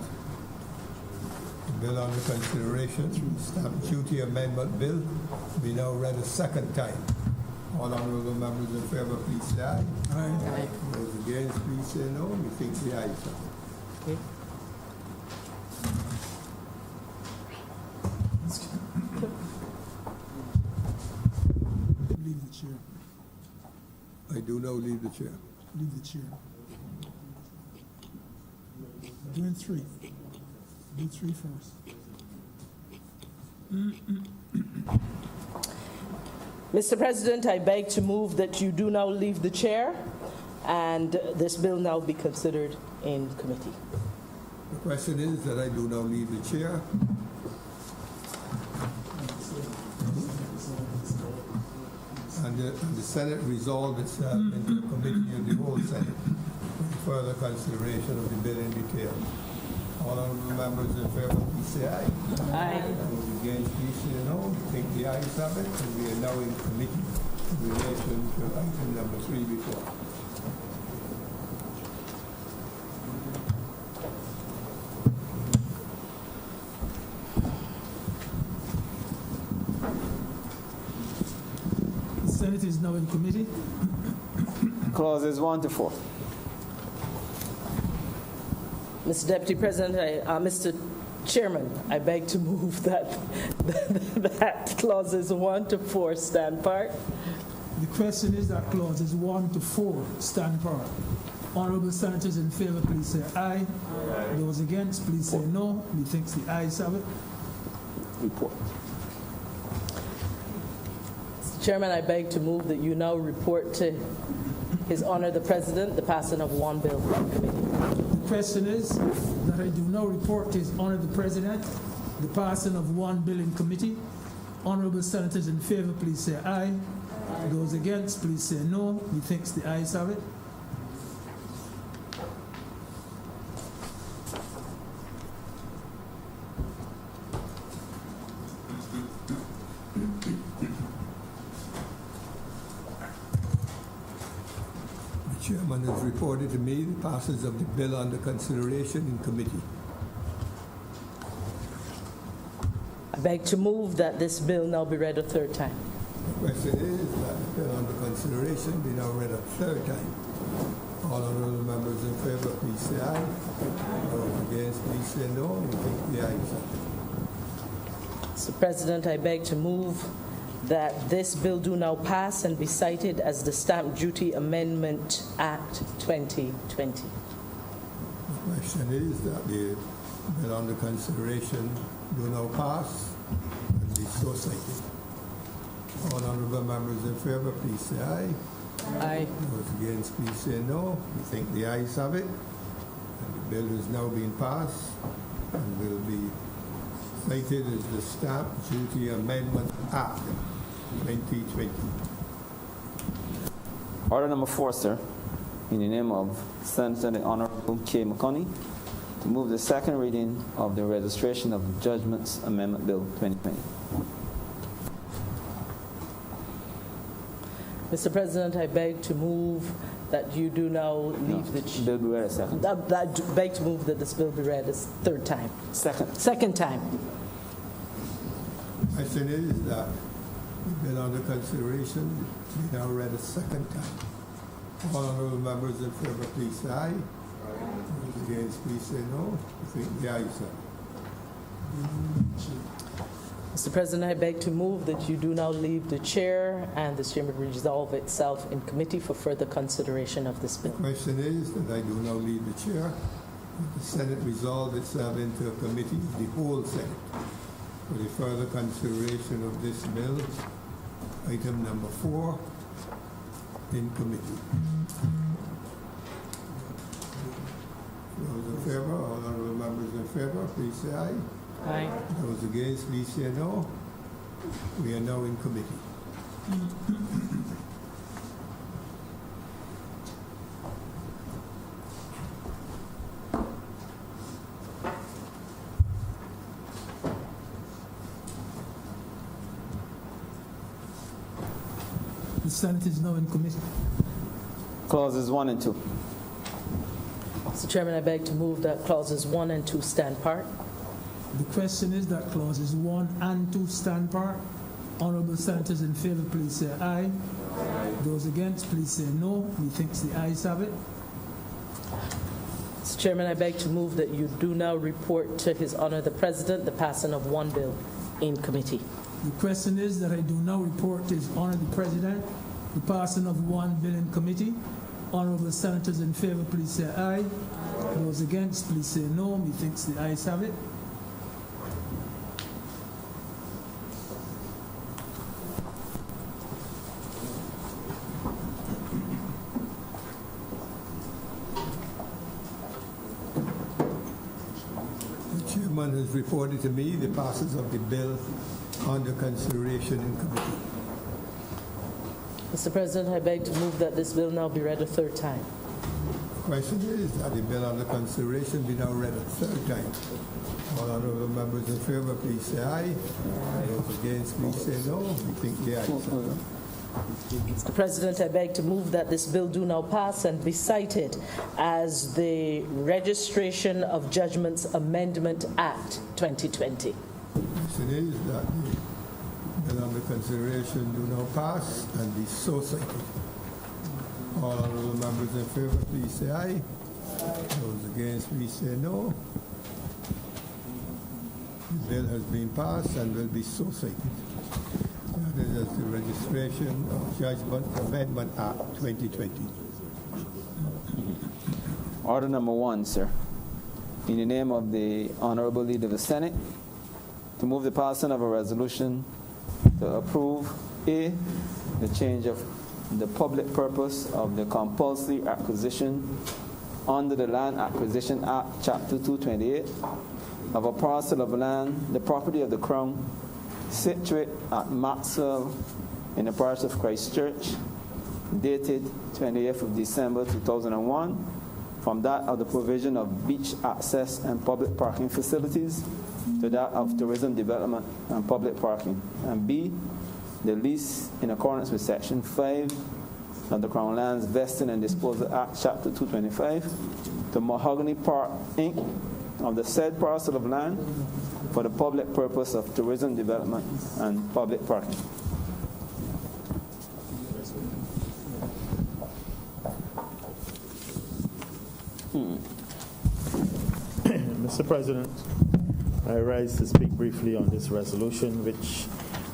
the bill under consideration, Stamp Duty Amendment Bill, be now read a second time. All honorable members in favor, please say aye. Aye. Those against, please say no. We think the ayes have it. Okay. Leave the chair. I do now leave the chair. Leave the chair. Doing 3. Do 3 first. Mr. President, I beg to move that you do now leave the chair and this bill now be considered in committee. The question is that I do now leave the chair. And the Senate resolved itself into a committee of the whole Senate for further consideration of the bill in detail. All honorable members in favor, please say aye. Aye. Those against, please say no. We think the ayes have it, and we are now in committee in relation to item number 3 before. The Senate is now in committee. Clauses 1 to 4. Mr. Deputy President, Mr. Chairman, I beg to move that that clauses 1 to 4 stand part. The question is that clauses 1 to 4 stand part. Honorable senators in favor, please say aye. Those against, please say no. Methinks the ayes have it. Report. Mr. Chairman, I beg to move that you now report to His Honor the President the passing of one bill from committee. The question is that I do now report to His Honor the President the passing of one bill in committee. Honorable senators in favor, please say aye. Those against, please say no. Methinks the ayes have it. The chairman has reported to me the passage of the bill under consideration in committee. I beg to move that this bill now be read a third time. The question is that the bill under consideration be now read a third time. All honorable members in favor, please say aye. Those against, please say no. We think the ayes have it. Mr. President, I beg to move that this bill do now pass and be cited as the Stamp Duty Amendment Act 2020. The question is that the bill under consideration do now pass and be so cited. All honorable members in favor, please say aye. Aye. Those against, please say no. We think the ayes have it. And the bill is now being passed and will be cited as the Stamp Duty Amendment Act 2020. Order number 4, sir. In the name of Senator the Honorable K. McConney, to move the second reading of the registration of the Judgments Amendment Bill 2020. Mr. President, I beg to move that you do now leave the Bill be read a second. I beg to move that this bill be read a third time. Second time. The question is that the bill under consideration be now read a second time. All honorable members in favor, please say aye. Those against, please say no. We think the ayes have it. Mr. President, I beg to move that you do now leave the chair and this chamber resolve itself in committee for further consideration of this bill. The question is that I do now leave the chair, that the Senate resolve itself into a committee, the whole Senate, for the further consideration of this bill, item number 4, in committee. Those in favor, all honorable members in favor, please say aye. Aye. Those against, please say no. We are now in committee. The Senate is now in committee. Clauses 1 and 2. Mr. Chairman, I beg to move that clauses 1 and 2 stand part. The question is that clauses 1 and 2 stand part. Honorable senators in favor, please say aye. Those against, please say no. Methinks the ayes have it. Mr. Chairman, I beg to move that you do now report to His Honor the President the passing of one bill in committee. The question is that I do now report to His Honor the President the passing of one bill in committee. Honorable senators in favor, please say aye. Those against, please say no. Methinks the ayes have it. The chairman has reported to me the passage of the bill under consideration in committee. Mr. President, I beg to move that this bill now be read a third time. The question is that the bill under consideration be now read a third time. All honorable members in favor, please say aye. Those against, please say no. We think the ayes have it. Mr. President, I beg to move that this bill do now pass and be cited as the Registration of Judgments Amendment Act 2020. The question is that the bill under consideration do now pass and be so cited. All honorable members in favor, please say aye. Those against, please say no. The bill has been passed and will be so cited. That is as the Registration of Judgment Amendment Act 2020. Order number 1, sir. In the name of the Honorable Leader of the Senate, to move the passing of a resolution to approve A, the change of the public purpose of the compulsory acquisition under the Land Acquisition Act, Chapter 228, of a parcel of land, the property of the Crown, situate at Maxwell in the parish of Christchurch, dated 20th of December 2001, from that of the provision of beach access and public parking facilities to that of tourism development and public parking. And B, the lease in accordance with Section 5 of the Crown Lands Vesting and Disposal Act, Chapter 225, to Mahogany Park, Inc., of the said parcel of land for the public purpose of tourism development and public parking. Mr. President, I rise to speak briefly on this resolution, which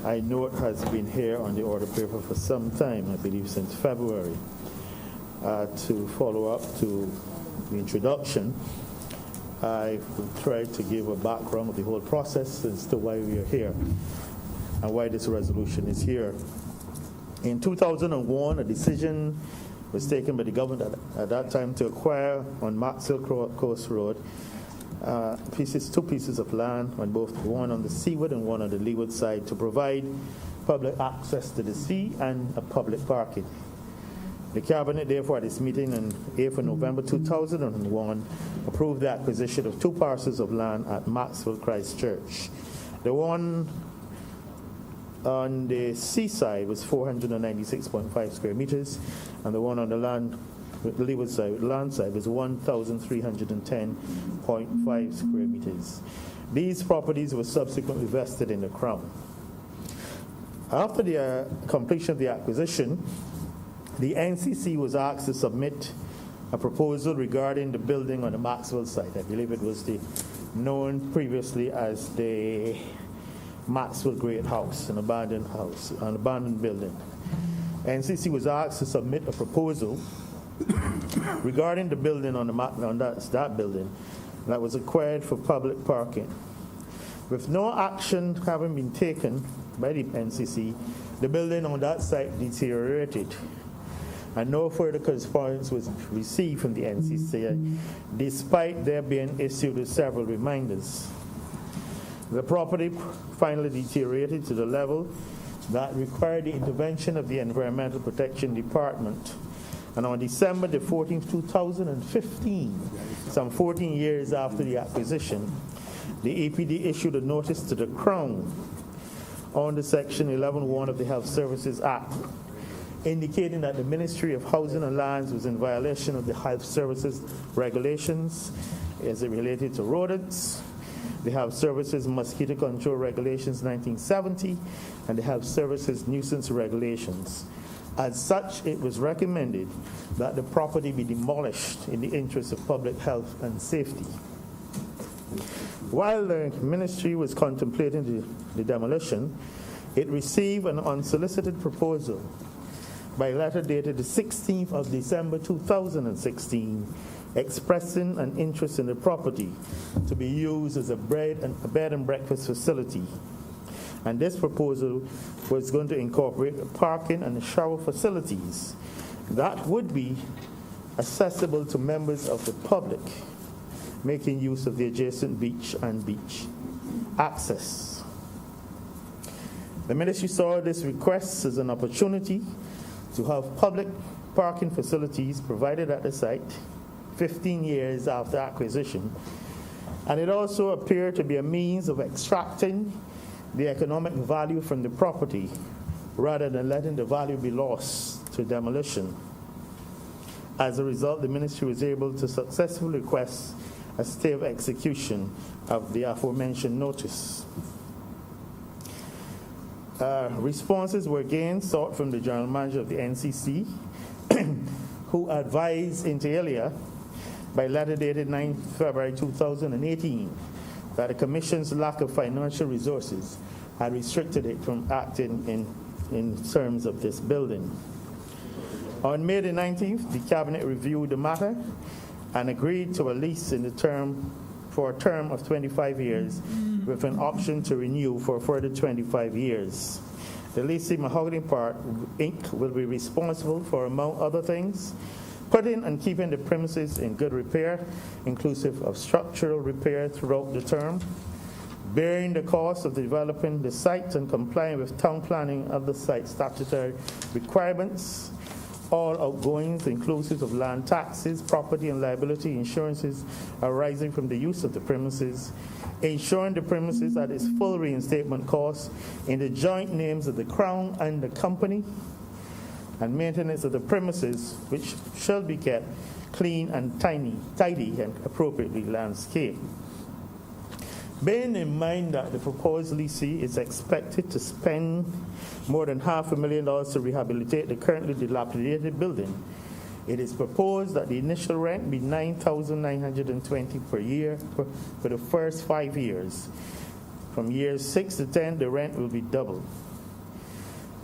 I know it has been here on the order paper for some time, I believe since February. To follow up to the introduction, I will try to give a background of the whole process as to why we are here and why this resolution is here. In 2001, a decision was taken by the government at that time to acquire on Maxwell Coast Road two pieces of land, one on the seaward and one on the leeward side, to provide public access to the sea and a public parking. The Cabinet, therefore, at its meeting on 8th of November 2001, approved the acquisition of two parcels of land at Maxwell Christchurch. The one on the seaside was 496.5 square meters, and the one on the land side was 1,310.5 square meters. These properties were subsequently vested in the Crown. After the completion of the acquisition, the NCC was asked to submit a proposal regarding the building on the Maxwell site. I believe it was known previously as the Maxwell Great House, an abandoned building. NCC was asked to submit a proposal regarding the building on that building that was acquired for public parking. With no action having been taken by the NCC, the building on that site deteriorated, and no further correspondence was received from the NCC, despite there being issued with several reminders. The property finally deteriorated to the level that required the intervention of the Environmental Protection Department. And on December the 14th, 2015, some 14 years after the acquisition, the APD issued a notice to the Crown under Section 11(1) of the Health Services Act, indicating that the Ministry of Housing and Lands was in violation of the health services regulations as it related to rodents, the Health Services Mosquito Control Regulations 1970, and the Health Services Nuisance Regulations. As such, it was recommended that the property be demolished in the interest of public health and safety. While the ministry was contemplating the demolition, it received an unsolicited proposal by letter dated the 16th of December 2016, expressing an interest in the property to be used as a bed and breakfast facility. And this proposal was going to incorporate parking and shower facilities that would be accessible to members of the public, making use of the adjacent beach and beach access. The ministry saw this request as an opportunity to have public parking facilities provided at the site 15 years after acquisition, and it also appeared to be a means of extracting the economic value from the property rather than letting the value be lost to demolition. As a result, the ministry was able to successfully request a stay of execution of the aforementioned notice. Responses were again sought from the General Manager of the NCC, who advised inter alia by letter dated 9 February 2018 that the Commission's lack of financial resources had restricted it from acting in terms of this building. On May the 19th, the Cabinet reviewed the matter and agreed to a lease for a term of 25 years with an option to renew for a further 25 years. The leasing Mahogany Park, Inc. will be responsible for, among other things, putting and keeping the premises in good repair, inclusive of structural repair throughout the term, bearing the cost of developing the site and complying with town planning of the site statutory requirements, all outgoings inclusive of land taxes, property and liability insurances arising from the use of the premises, insuring the premises at its full reinstatement cost in the joint names of the Crown and the company, and maintenance of the premises, which shall be kept clean and tidy and appropriately landscaped. Bearing in mind that the proposed leasee is expected to spend more than $500,000 to rehabilitate the currently dilapidated building, it is proposed that the initial rent be $9,920 per year for the first 5 years. From years 6 to 10, the rent will be doubled.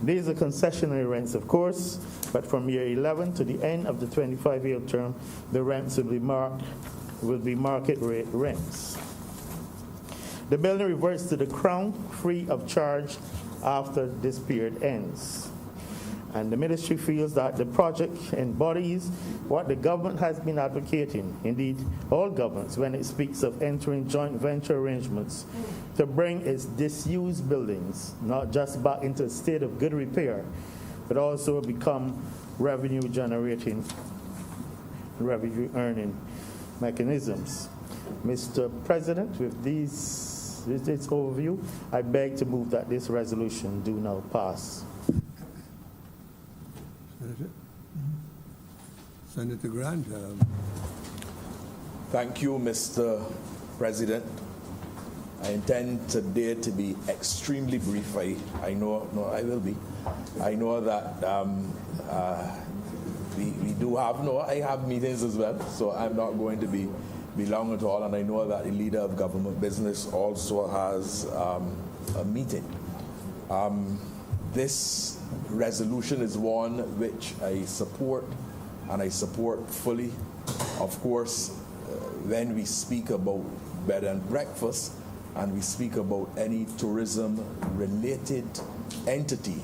These are concessionary rents, of course, but from year 11 to the end of the 25-year term, the rents will be market rate rents. The building reverts to the Crown free of charge after this period ends. And the ministry feels that the project embodies what the government has been advocating, indeed all governments, when it speaks of entering joint venture arrangements to bring its disused buildings not just back into a state of good repair, but also become revenue-generating, revenue-earning mechanisms. Mr. President, with this overview, I beg to move that this resolution do now pass. Senator Grant. Thank you, Mr. President. I intend today to be extremely brief. I know I will be. I know that we do have, I have meetings as well, so I'm not going to be belong at all, and I know that the leader of government business also has a meeting. This resolution is one which I support, and I support fully. Of course, when we speak about bed and breakfast, and we speak about any tourism-related entity,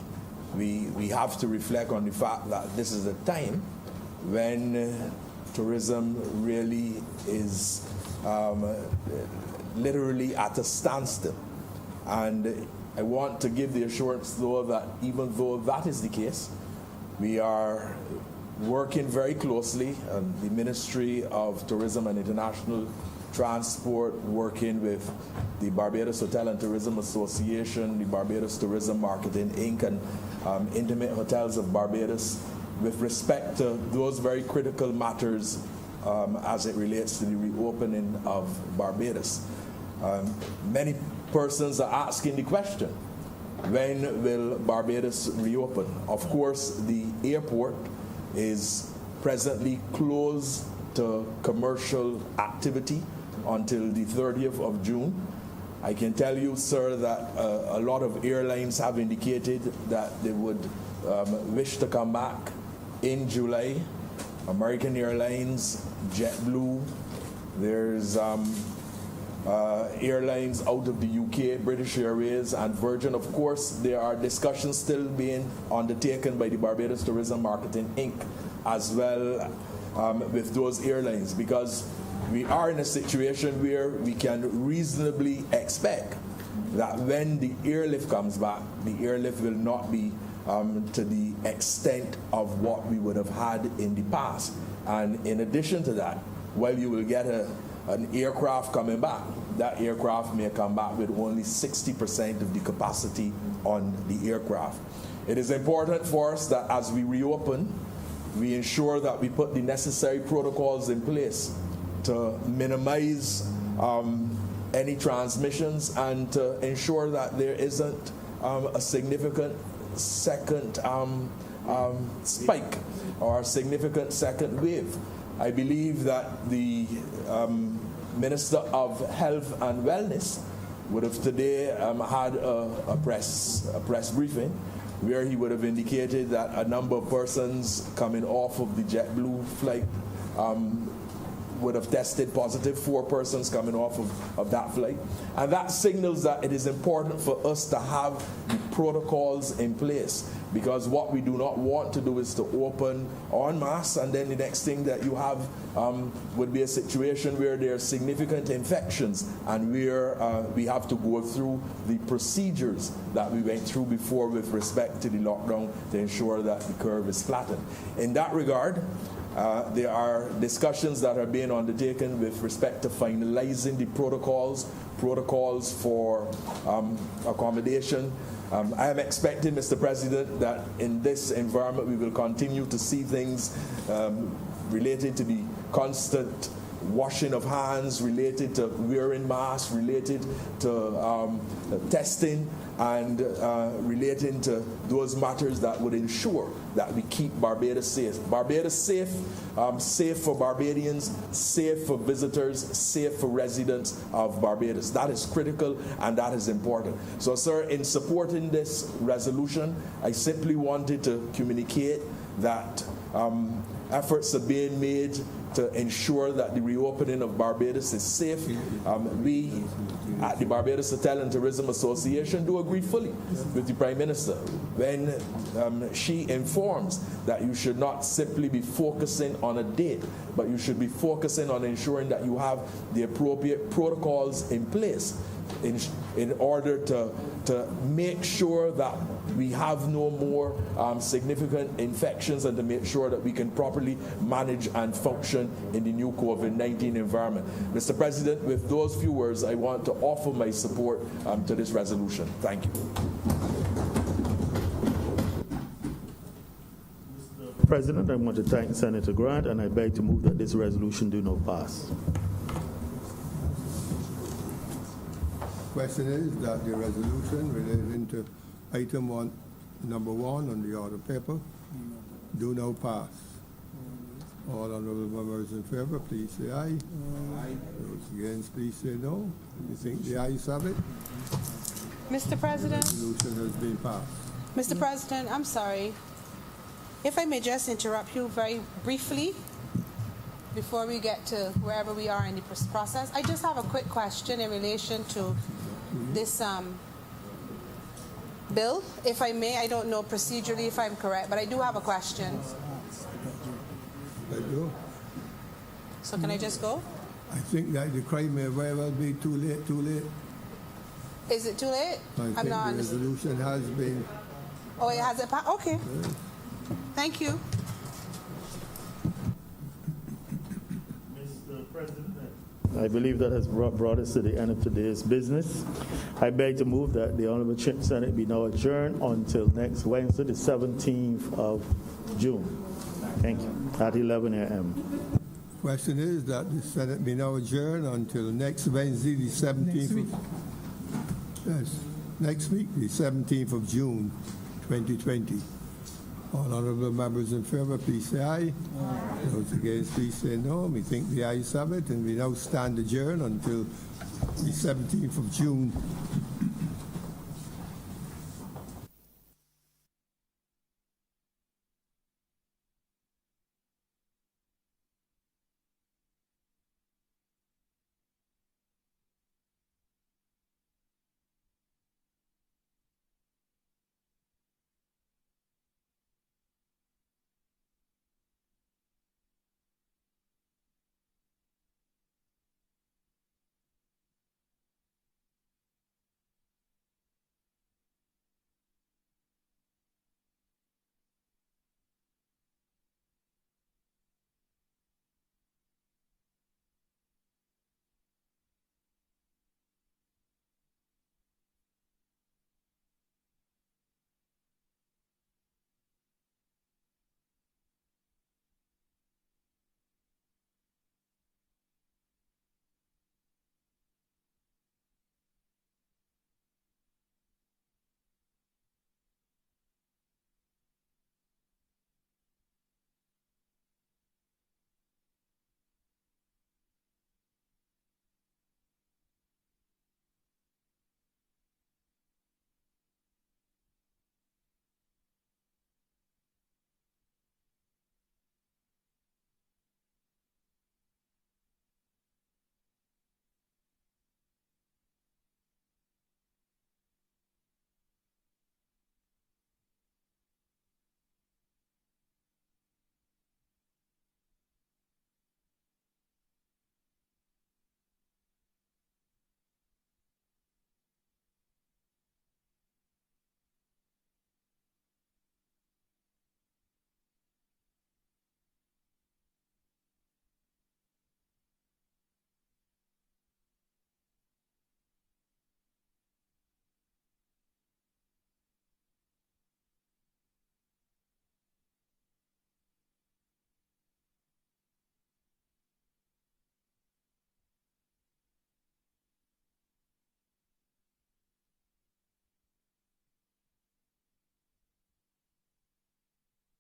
we have to reflect on the fact that this is a time when tourism really is literally at a standstill. And I want to give the assurance, though, that even though that is the case, we are working very closely, and the Ministry of Tourism and International Transport, working with the Barbados Hotel and Tourism Association, the Barbados Tourism Marketing Inc., and Intimate Hotels of Barbados, with respect to those very critical matters as it relates to the reopening of Barbados. Many persons are asking the question, when will Barbados reopen? Of course, the airport is presently closed to commercial activity until the 30th of June. I can tell you, sir, that a lot of airlines have indicated that they would wish to come back in July. American Airlines, JetBlue, there's airlines out of the UK, British Airways and Virgin. Of course, there are discussions still being undertaken by the Barbados Tourism Marketing Inc. as well with those airlines, because we are in a situation where we can reasonably expect that when the airlift comes back, the airlift will not be to the extent of what we would have had in the past. And in addition to that, while you will get an aircraft coming back, that aircraft may come back with only 60% of the capacity on the aircraft. It is important for us that as we reopen, we ensure that we put the necessary protocols in place to minimize any transmissions and to ensure that there isn't a significant second spike or a significant second wave. I believe that the Minister of Health and Wellness would have today had a press briefing where he would have indicated that a number of persons coming off of the JetBlue flight would have tested positive, 4 persons coming off of that flight. And that signals that it is important for us to have the protocols in place, because what we do not want to do is to open en masse, and then the next thing that you have would be a situation where there are significant infections and where we have to go through the procedures that we went through before with respect to the lockdown to ensure that the curve is flattened. In that regard, there are discussions that are being undertaken with respect to finalizing the protocols for accommodation. I am expecting, Mr. President, that in this environment we will continue to see things related to the constant washing of hands, related to wearing masks, related to testing, and relating to those matters that would ensure that we keep Barbados safe. Barbados safe, safe for Barbadians, safe for visitors, safe for residents of Barbados. That is critical and that is important. So, sir, in supporting this resolution, I simply wanted to communicate that efforts are being made to ensure that the reopening of Barbados is safe. We at the Barbados Hotel and Tourism Association do agree fully with the Prime Minister when she informs that you should not simply be focusing on a date, but you should be focusing on ensuring that you have the appropriate protocols in place in order to make sure that we have no more significant infections and to make sure that we can properly manage and function in the new COVID-19 environment. Mr. President, with those few words, I want to offer my support to this resolution. Thank you. Mr. President, I want to thank Senator Grant, and I beg to move that this resolution do not pass. Question is that the resolution relating to item number 1 on the order paper do now pass. All honorable members in favor, please say aye. Aye. Those against, please say no. You think the ayes have it? Mr. President, Resolution has been passed. Mr. President, I'm sorry. If I may just interrupt you very briefly before we get to wherever we are in the process. I just have a quick question in relation to this bill. If I may, I don't know procedurally if I'm correct, but I do have a question. I do. So can I just go? I think that the crime may very well be too late. Is it too late? I think the resolution has been. Oh, it hasn't passed? Okay. Thank you. Mr. President, I believe that has brought us to the end of today's business. I beg to move that the Honorable Senate be now adjourned until next Wednesday, the 17th of June. Thank you. At 11 a.m. Question is that the Senate be now adjourned until next Wednesday, the 17th. Yes, next week, the 17th of June, 2020. All honorable members in favor, please say aye. Those against, please say no. We think the ayes have it, and we now stand adjourned until the 17th of June,